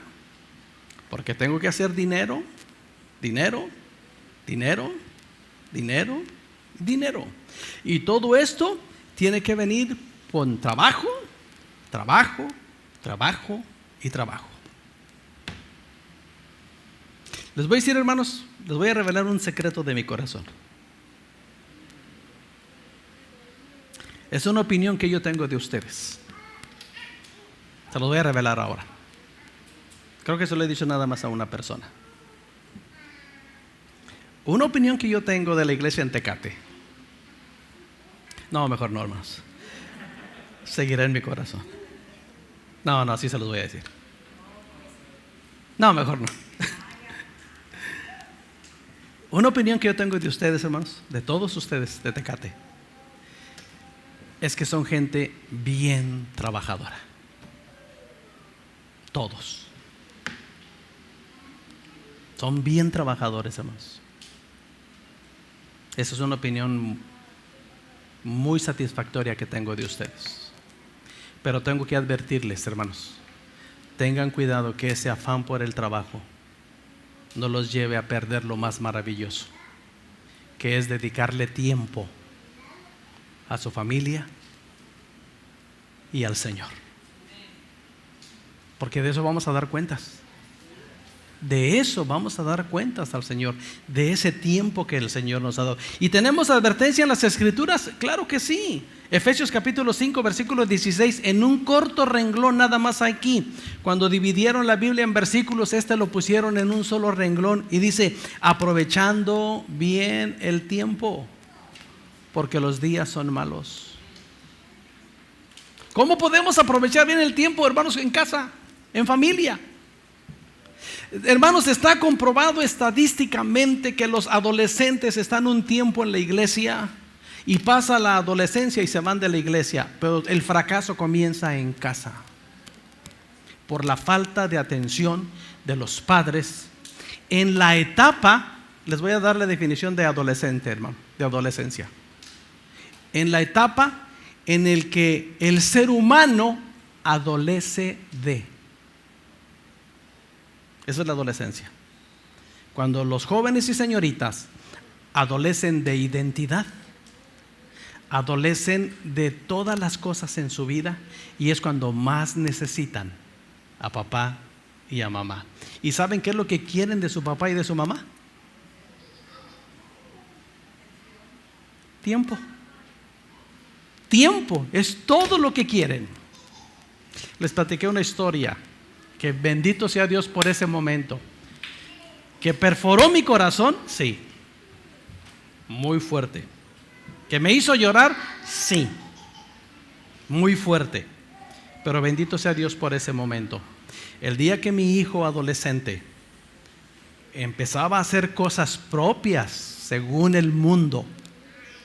porque tengo que hacer dinero. Y todo esto tiene que venir con trabajo. Les voy a decir, hermanos, les voy a revelar un secreto de mi corazón. Es una opinión que yo tengo de ustedes. Se los voy a revelar ahora. Creo que se lo he dicho nada más a una persona. Una opinión que yo tengo de la iglesia en Tecate. No, mejor no, hermanos. Seguirá en mi corazón. No, así se los voy a decir. No, mejor no. Una opinión que yo tengo de ustedes, hermanos, de todos ustedes de Tecate, es que son gente bien trabajadora. Todos. Son bien trabajadores, hermanos. Esa es una opinión muy satisfactoria que tengo de ustedes. Pero tengo que advertirles, hermanos, tengan cuidado que ese afán por el trabajo no los lleve a perder lo más maravilloso, que es dedicarle tiempo a su familia y al Señor. Porque de eso vamos a dar cuentas. De eso vamos a dar cuentas al Señor, de ese tiempo que el Señor nos ha dado. ¿Y tenemos advertencia en las Escrituras? Claro que sí. Efesios capítulo 5, versículo 16, en un corto renglón nada más aquí. Cuando dividieron la Biblia en versículos, lo pusieron en un solo renglón y dice: aprovechando bien el tiempo, porque los días son malos. ¿Cómo podemos aprovechar bien el tiempo, hermanos, en casa, en familia? Hermanos, está comprobado estadísticamente que los adolescentes están un tiempo en la iglesia y pasa la adolescencia y se van de la iglesia, pero el fracaso comienza en casa por la falta de atención de los padres en la etapa. Les voy a dar la definición de adolescente, hermano, de adolescencia. En la etapa en el que el ser humano adolece de. Esa es la adolescencia. Cuando los jóvenes y señoritas adolecen de identidad, adolecen de todas las cosas en su vida, y es cuando más necesitan a papá y a mamá. ¿Y saben qué es lo que quieren de su papá y de su mamá? Tiempo. Tiempo es todo lo que quieren. Les platiqué una historia que bendito sea Dios por ese momento, que perforó mi corazón, sí, muy fuerte. Que me hizo llorar, sí, muy fuerte. Pero bendito sea Dios por ese momento. El día que mi hijo adolescente empezaba a hacer cosas propias según el mundo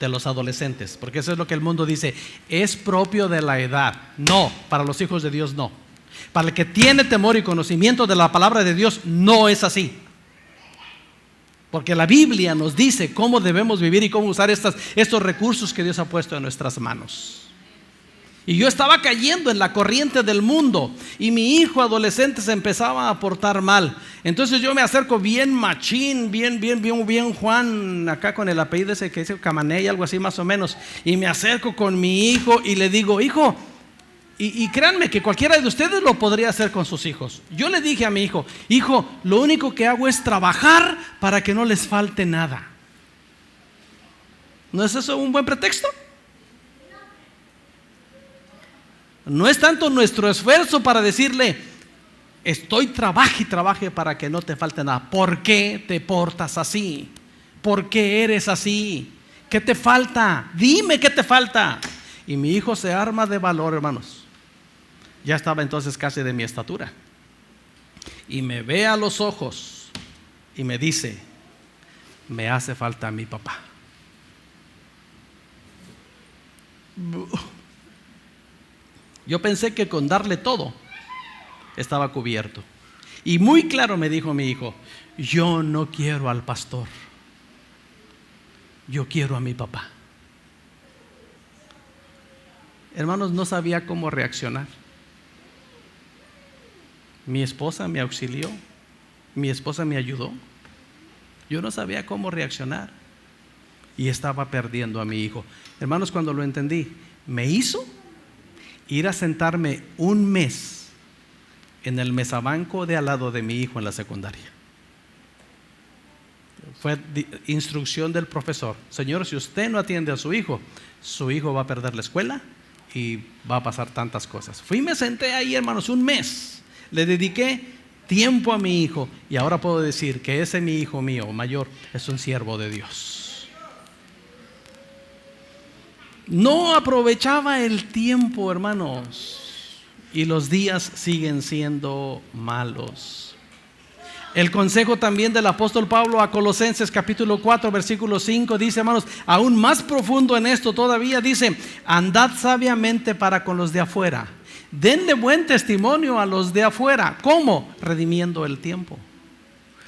de los adolescentes, porque eso es lo que el mundo dice, es propio de la edad. No, para los hijos de Dios no. Para el que tiene temor y conocimiento de la palabra de Dios no es así. Porque la Biblia nos dice cómo debemos vivir y cómo usar estos recursos que Dios ha puesto en nuestras manos. Y yo estaba cayendo en la corriente del mundo, y mi hijo adolescente se empezaba a portar mal. Entonces yo me acerco bien machín, bien Juan, acá con el apellido ese que dice Camané y algo así más o menos. Y me acerco con mi hijo y le digo, hijo, y créanme que cualquiera de ustedes lo podría hacer con sus hijos. Yo le dije a mi hijo, hijo, lo único que hago es trabajar para que no les falte nada. ¿No es eso un buen pretexto? No es tanto nuestro esfuerzo para decirle, estoy trabaje y trabaje para que no te falte nada. ¿Por qué te portas así? ¿Por qué eres así? ¿Qué te falta? Dime qué te falta. Y mi hijo se arma de valor, hermanos. Ya estaba entonces casi de mi estatura. Y me ve a los ojos y me dice, me hace falta mi papá. Yo pensé que con darle todo estaba cubierto. Y muy claro me dijo mi hijo, yo no quiero al pastor, yo quiero a mi papá. Hermanos, no sabía cómo reaccionar. Mi esposa me auxilió, mi esposa me ayudó. Yo no sabía cómo reaccionar y estaba perdiendo a mi hijo. Hermanos, cuando lo entendí, me hizo ir a sentarme un mes en el mesabanco de al lado de mi hijo en la secundaria. Fue instrucción del profesor: señor, si usted no atiende a su hijo va a perder la escuela y va a pasar tantas cosas. Fui y me senté ahí, hermanos, un mes. Le dediqué tiempo a mi hijo, y ahora puedo decir que ese mi hijo mío mayor es un siervo de Dios. No aprovechaba el tiempo, hermanos, y los días siguen siendo malos. El consejo también del apóstol Pablo a Colosenses capítulo 4 versículo 5 dice, hermanos, aún más profundo en esto todavía, dice: andad sabiamente para con los de afuera, denle buen testimonio a los de afuera. ¿Cómo? Redimiendo el tiempo,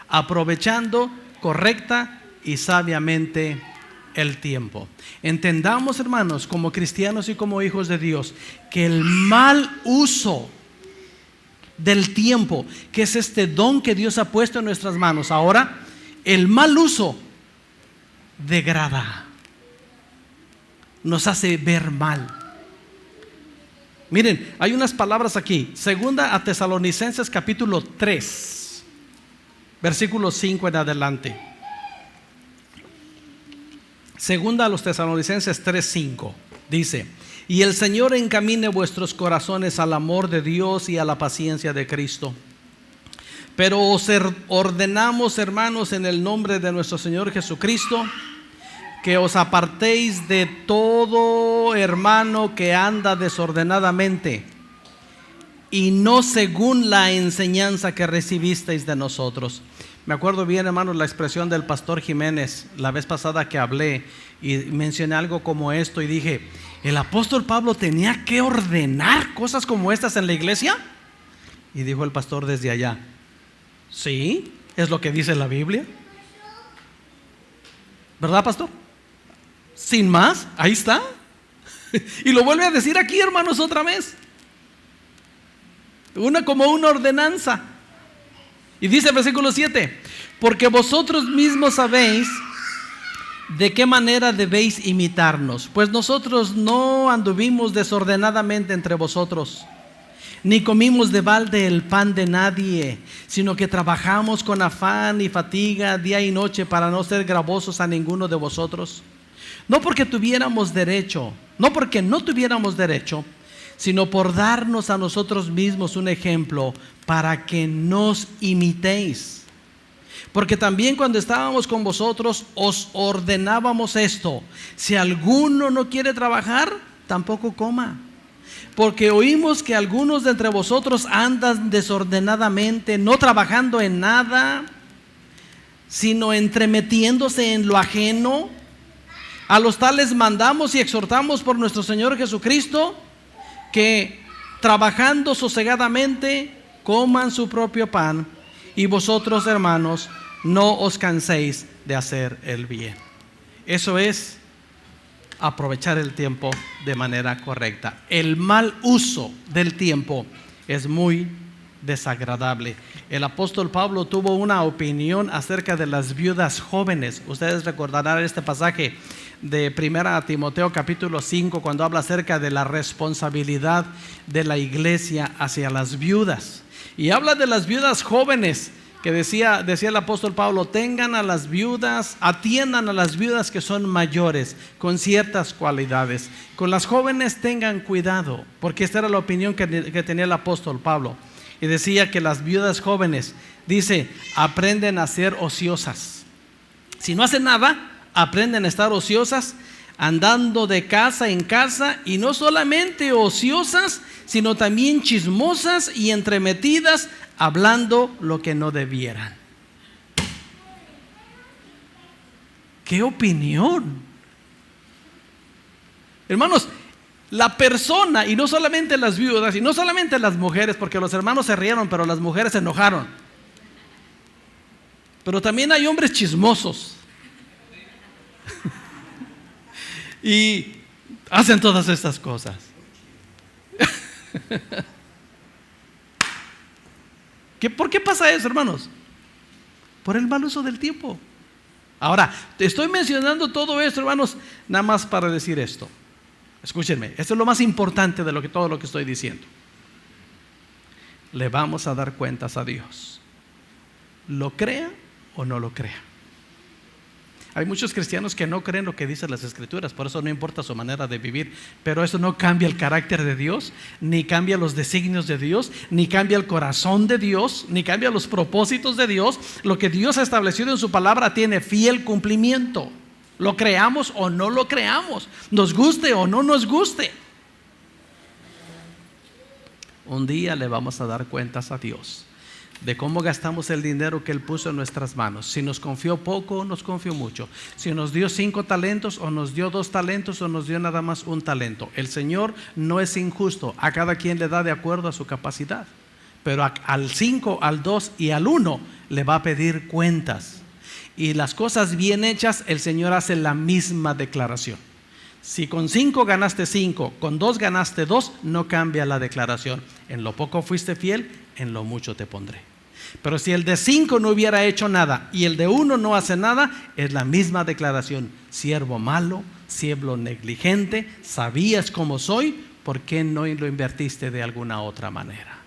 aprovechando correcta y sabiamente el tiempo. Entendamos, hermanos, como cristianos y como hijos de Dios, que el mal uso del tiempo, que es este don que Dios ha puesto en nuestras manos, ahora el mal uso degrada, nos hace ver mal. Miren, hay unas palabras aquí. Segunda a Tesalonicenses capítulo 3 versículo 5 en adelante. Segunda a los Tesalonicenses 3:5 dice: y el Señor encamine vuestros corazones al amor de Dios y a la paciencia de Cristo. Pero os ordenamos, hermanos, en el nombre de nuestro Señor Jesucristo, que os apartéis de todo hermano que anda desordenadamente y no según la enseñanza que recibisteis de nosotros. Me acuerdo bien, hermanos, la expresión del pastor Jiménez la vez pasada que hablé y mencioné algo como esto y dije: ¿el apóstol Pablo tenía que ordenar cosas como estas en la iglesia? Y dijo el pastor desde allá: sí, es lo que dice la Biblia. ¿Verdad, pastor? Sin más, ahí está. Y lo vuelve a decir aquí, hermanos, otra vez. Como una ordenanza. Y dice el versículo 7, porque vosotros mismos sabéis de qué manera debéis imitarnos, pues nosotros no anduvimos desordenadamente entre vosotros, ni comimos de balde el pan de nadie, sino que trabajamos con afán y fatiga día y noche para no ser gravosos a ninguno de vosotros. No porque tuviéramos derecho, no porque no tuviéramos derecho, sino por darnos a nosotros mismos un ejemplo para que nos imitéis. Porque también cuando estábamos con vosotros os ordenábamos esto: si alguno no quiere trabajar, tampoco coma. Porque oímos que algunos de entre vosotros andan desordenadamente, no trabajando en nada, sino entremetiéndose en lo ajeno. A los tales mandamos y exhortamos por nuestro Señor Jesucristo, que trabajando sosegadamente coman su propio pan, y vosotros, hermanos, no os canséis de hacer el bien. Eso es aprovechar el tiempo de manera correcta. El mal uso del tiempo es muy desagradable. El apóstol Pablo tuvo una opinión acerca de las viudas jóvenes. Ustedes recordarán este pasaje de 1 Timoteo capítulo 5, cuando habla acerca de la responsabilidad de la iglesia hacia las viudas. Y habla de las viudas jóvenes, que decía el apóstol Pablo: tengan a las viudas, atiendan a las viudas que son mayores, con ciertas cualidades. Con las jóvenes tengan cuidado, porque esta era la opinión que tenía el apóstol Pablo. Y decía que las viudas jóvenes, dice, aprenden a ser ociosas. Si no hacen nada, aprenden a estar ociosas, andando de casa en casa, y no solamente ociosas, sino también chismosas y entremetidas, hablando lo que no debieran. ¡Qué opinión! Hermanos, la persona, y no solamente las viudas, y no solamente las mujeres, porque los hermanos se rieron, pero las mujeres se enojaron. Pero también hay hombres chismosos y hacen todas estas cosas. ¿Por qué pasa eso, hermanos? Por el mal uso del tiempo. Ahora, te estoy mencionando todo esto, hermanos, nada más para decir esto. Escúchenme, esto es lo más importante de todo lo que estoy diciendo. Le vamos a dar cuentas a Dios, lo crea o no lo crea. Hay muchos cristianos que no creen lo que dicen las Escrituras, por eso no importa su manera de vivir, pero eso no cambia el carácter de Dios, ni cambia los designios de Dios, ni cambia el corazón de Dios, ni cambia los propósitos de Dios. Lo que Dios ha establecido en su palabra tiene fiel cumplimiento, lo creamos o no lo creamos, nos guste o no nos guste. Un día le vamos a dar cuentas a Dios de cómo gastamos el dinero que Él puso en nuestras manos. Si nos confió poco o nos confió mucho. Si nos dio 5 talentos o nos dio 2 talentos o nos dio nada más 1 talento. El Señor no es injusto. A cada quien le da de acuerdo a su capacidad. Pero al 5, al 2 y al 1 le va a pedir cuentas. Y las cosas bien hechas, el Señor hace la misma declaración. Si con 5 ganaste 5, con 2 ganaste 2, no cambia la declaración. En lo poco fuiste fiel, en lo mucho te pondré. Pero si el de 5 no hubiera hecho nada y el de 1 no hace nada, es la misma declaración: siervo malo, siervo negligente, sabías cómo soy, ¿por qué no lo invertiste de alguna otra manera?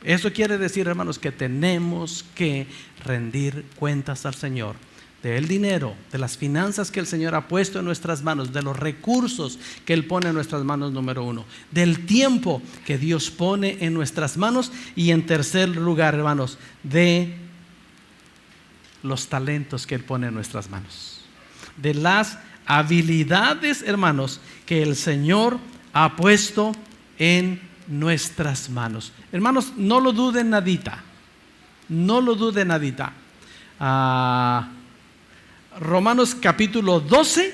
Eso quiere decir, hermanos, que tenemos que rendir cuentas al Señor del dinero, de las finanzas que el Señor ha puesto en nuestras manos, de los recursos que Él pone en nuestras manos, número 1, del tiempo que Dios pone en nuestras manos, y en tercer lugar, hermanos, de los talentos que Él pone en nuestras manos, de las habilidades, hermanos, que el Señor ha puesto en nuestras manos. Hermanos, no lo duden nadita, no lo duden nadita. Romanos capítulo 12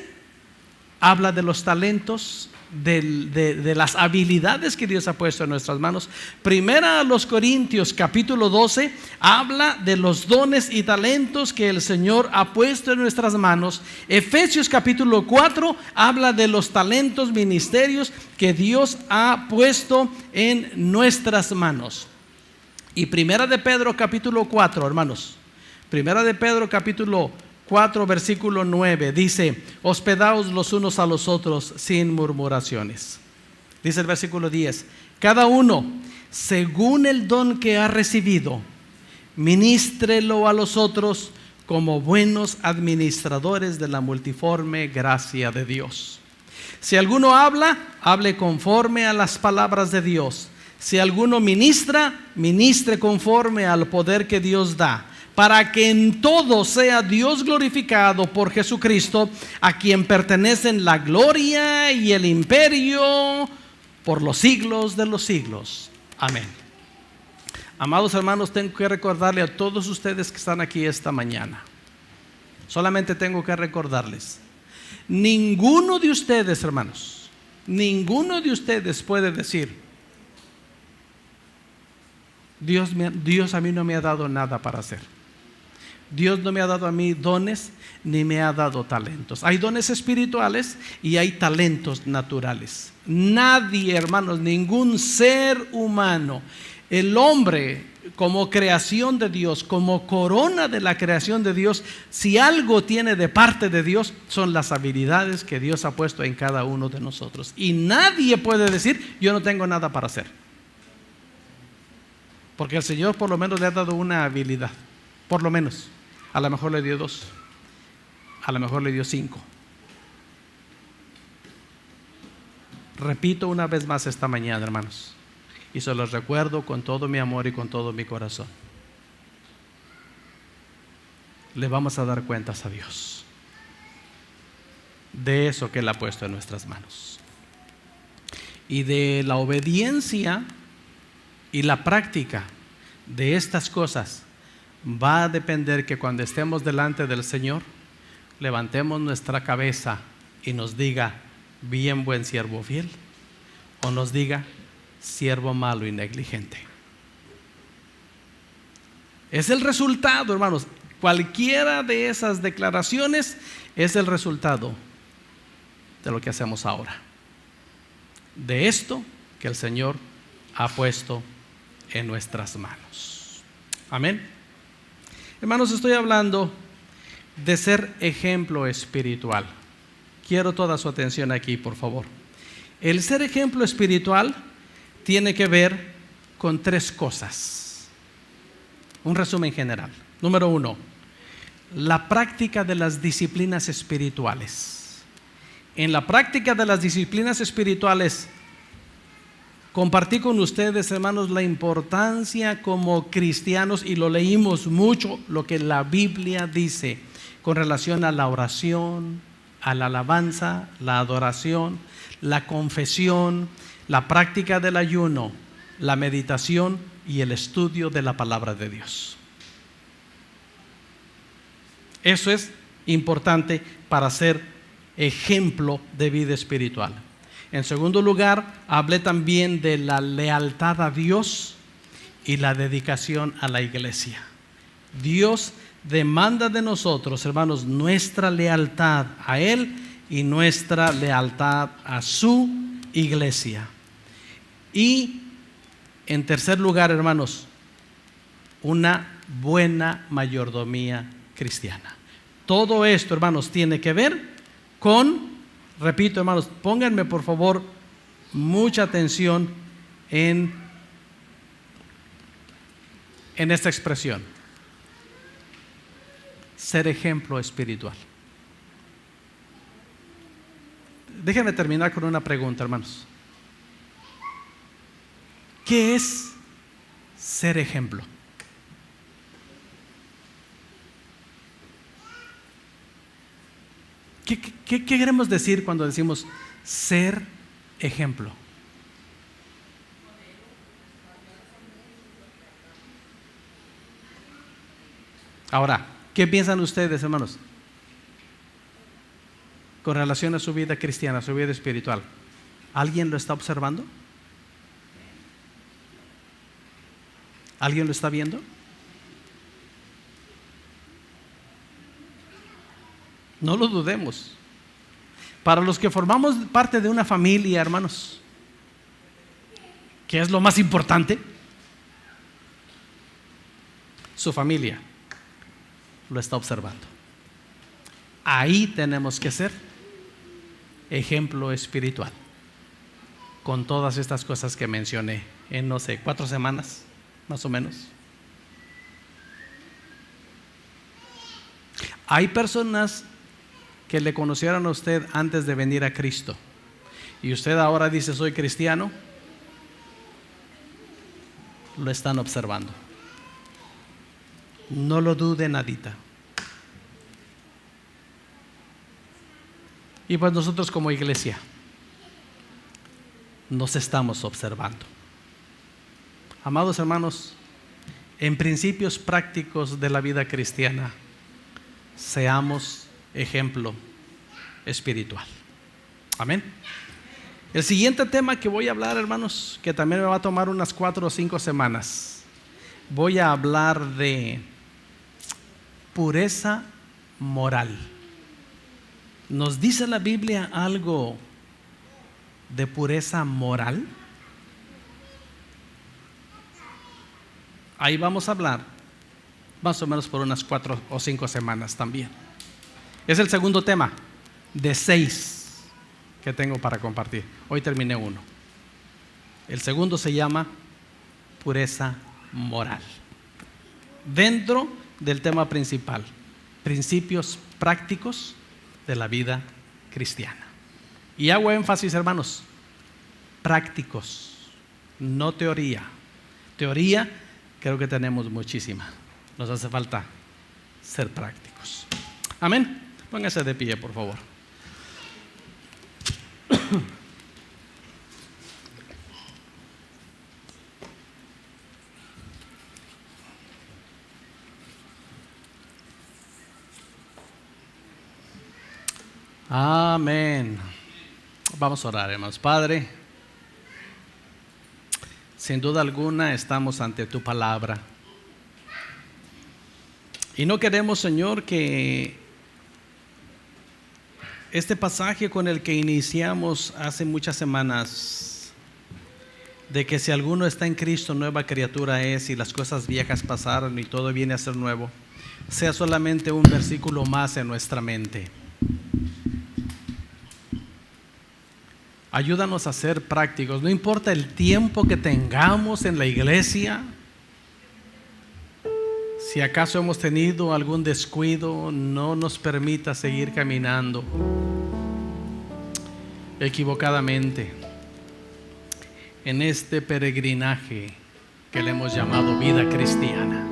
habla de los talentos, de las habilidades que Dios ha puesto en nuestras manos. Primera a los Corintios capítulo 12 habla de los dones y talentos que el Señor ha puesto en nuestras manos. Efesios capítulo 4 habla de los talentos, ministerios que Dios ha puesto en nuestras manos. Y Primera de Pedro capítulo 4, hermanos. Primera de Pedro capítulo 4 versículo 9 dice: hospedaos los unos a los otros sin murmuraciones. Dice el versículo 10: cada uno según el don que ha recibido, ministrelo a los otros como buenos administradores de la multiforme gracia de Dios. Si alguno habla, hable conforme a las palabras de Dios. Si alguno ministra, ministre conforme al poder que Dios da, para que en todo sea Dios glorificado por Jesucristo, a quien pertenecen la gloria y el imperio por los siglos de los siglos. Amén. Amados hermanos, tengo que recordarle a todos ustedes que están aquí esta mañana, solamente tengo que recordarles, ninguno de ustedes, hermanos, ninguno de ustedes puede decir: Dios a mí no me ha dado nada para hacer. Dios no me ha dado a mí dones, ni me ha dado talentos. Hay dones espirituales y hay talentos naturales. Nadie, hermanos, ningún ser humano, el hombre como creación de Dios, como corona de la creación de Dios, si algo tiene de parte de Dios, son las habilidades que Dios ha puesto en cada uno de nosotros. Y nadie puede decir: yo no tengo nada para hacer. Porque el Señor por lo menos le ha dado una habilidad, por lo menos. A lo mejor le dio 2, a lo mejor le dio 5. Repito una vez más esta mañana, hermanos, y se los recuerdo con todo mi amor y con todo mi corazón: le vamos a dar cuentas a Dios de eso que Él ha puesto en nuestras manos. Y de la obediencia y la práctica de estas cosas va a depender que cuando estemos delante del Señor, levantemos nuestra cabeza y nos diga: bien, buen siervo fiel, o nos diga: siervo malo y negligente. Es el resultado, hermanos. Cualquiera de esas declaraciones es el resultado de lo que hacemos ahora, de esto que el Señor ha puesto en nuestras manos. Amén. Hermanos, estoy hablando de ser ejemplo espiritual. Quiero toda su atención aquí, por favor. El ser ejemplo espiritual tiene que ver con 3 cosas. Un resumen general. Número 1, la práctica de las disciplinas espirituales. En la práctica de las disciplinas espirituales, compartí con ustedes, hermanos, la importancia como cristianos, y lo leímos mucho, lo que la Biblia dice con relación a la oración, a la alabanza, la adoración, la confesión, la práctica del ayuno, la meditación y el estudio de la palabra de Dios. Eso es importante para ser ejemplo de vida espiritual. En segundo lugar, hablé también de la lealtad a Dios y la dedicación a la iglesia. Dios demanda de nosotros, hermanos, nuestra lealtad a Él y nuestra lealtad a su iglesia. Y en tercer lugar, hermanos, una buena mayordomía cristiana. Todo esto, hermanos, tiene que ver con, repito, hermanos, pónganme por favor mucha atención en esta expresión: ser ejemplo espiritual. Déjenme terminar con una pregunta, hermanos. ¿Qué es ser ejemplo? ¿Qué queremos decir cuando decimos ser ejemplo? Ahora, ¿qué piensan ustedes, hermanos, con relación a su vida cristiana, a su vida espiritual? ¿Alguien lo está observando? ¿Alguien lo está viendo? No lo dudemos. Para los que formamos parte de una familia, hermanos, ¿qué es lo más importante? su familia lo está observando. Ahí tenemos que ser ejemplo espiritual con todas estas cosas que mencioné en, no sé, 4 semanas, más o menos. Hay personas que le conocieron a usted antes de venir a Cristo y usted ahora dice soy cristiano. Lo están observando. No lo dude nadita. Y pues nosotros como iglesia nos estamos observando. Amados hermanos, en principios prácticos de la vida cristiana, seamos ejemplo espiritual. Amén. El siguiente tema que voy a hablar, hermanos, que también me va a tomar unas 4 o 5 semanas, voy a hablar de pureza moral. ¿Nos dice la Biblia algo de pureza moral? Ahí vamos a hablar más o menos por unas 4 o 5 semanas también. Es el segundo tema de 6 que tengo para compartir. Hoy terminé 1. El segundo se llama pureza moral. Dentro del tema principal, principios prácticos de la vida cristiana. Y hago énfasis, hermanos, prácticos, no teoría. Teoría creo que tenemos muchísima. Nos hace falta ser prácticos. Amén. Póngase de pie, por favor. Amén. Vamos a orar, hermanos. Padre, sin duda alguna estamos ante tu palabra. Y no queremos, Señor, que este pasaje con el que iniciamos hace muchas semanas, de que si alguno está en Cristo, nueva criatura es, y las cosas viejas pasaron y todo viene a ser nuevo, sea solamente un versículo más en nuestra mente. Ayúdanos a ser prácticos, no importa el tiempo que tengamos en la iglesia. Si acaso hemos tenido algún descuido, no nos permita seguir caminando equivocadamente en este peregrinaje que le hemos llamado vida cristiana.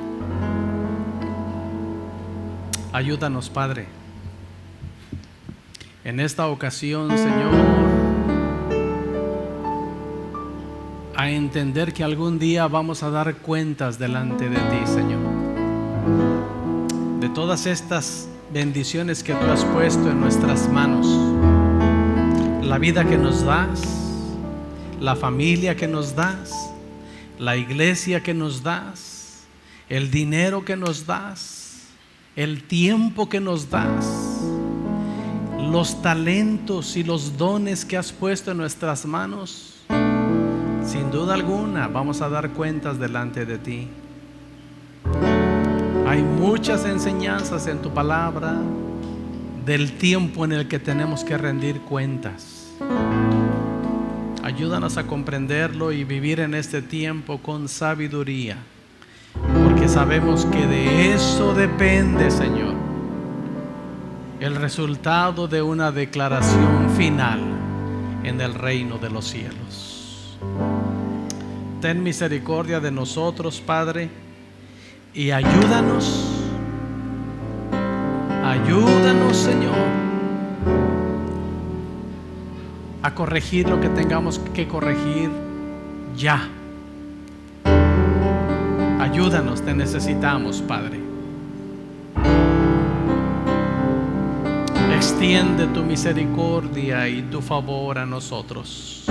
Ayúdanos, Padre, en esta ocasión, Señor, a entender que algún día vamos a dar cuentas delante de ti, Señor, de todas estas bendiciones que tú has puesto en nuestras manos, la vida que nos das, la familia que nos das, la iglesia que nos das, el dinero que nos das, el tiempo que nos das, los talentos y los dones que has puesto en nuestras manos. Sin duda alguna vamos a dar cuentas delante de ti. Hay muchas enseñanzas en tu palabra del tiempo en el que tenemos que rendir cuentas. Ayúdanos a comprenderlo y vivir en este tiempo con sabiduría, porque sabemos que de eso depende, Señor, el resultado de una declaración final en el reino de los cielos. Ten misericordia de nosotros, Padre, y ayúdanos, Señor, a corregir lo que tengamos que corregir ya. Ayúdanos, te necesitamos, Padre. Extiende tu misericordia y tu favor a nosotros.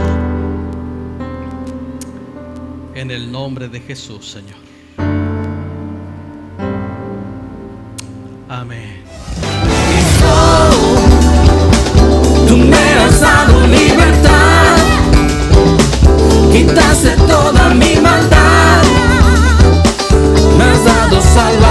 En el nombre de Jesús, Señor. Amén. Tú me has dado libertad, quitaste toda mi maldad, me has dado salvar.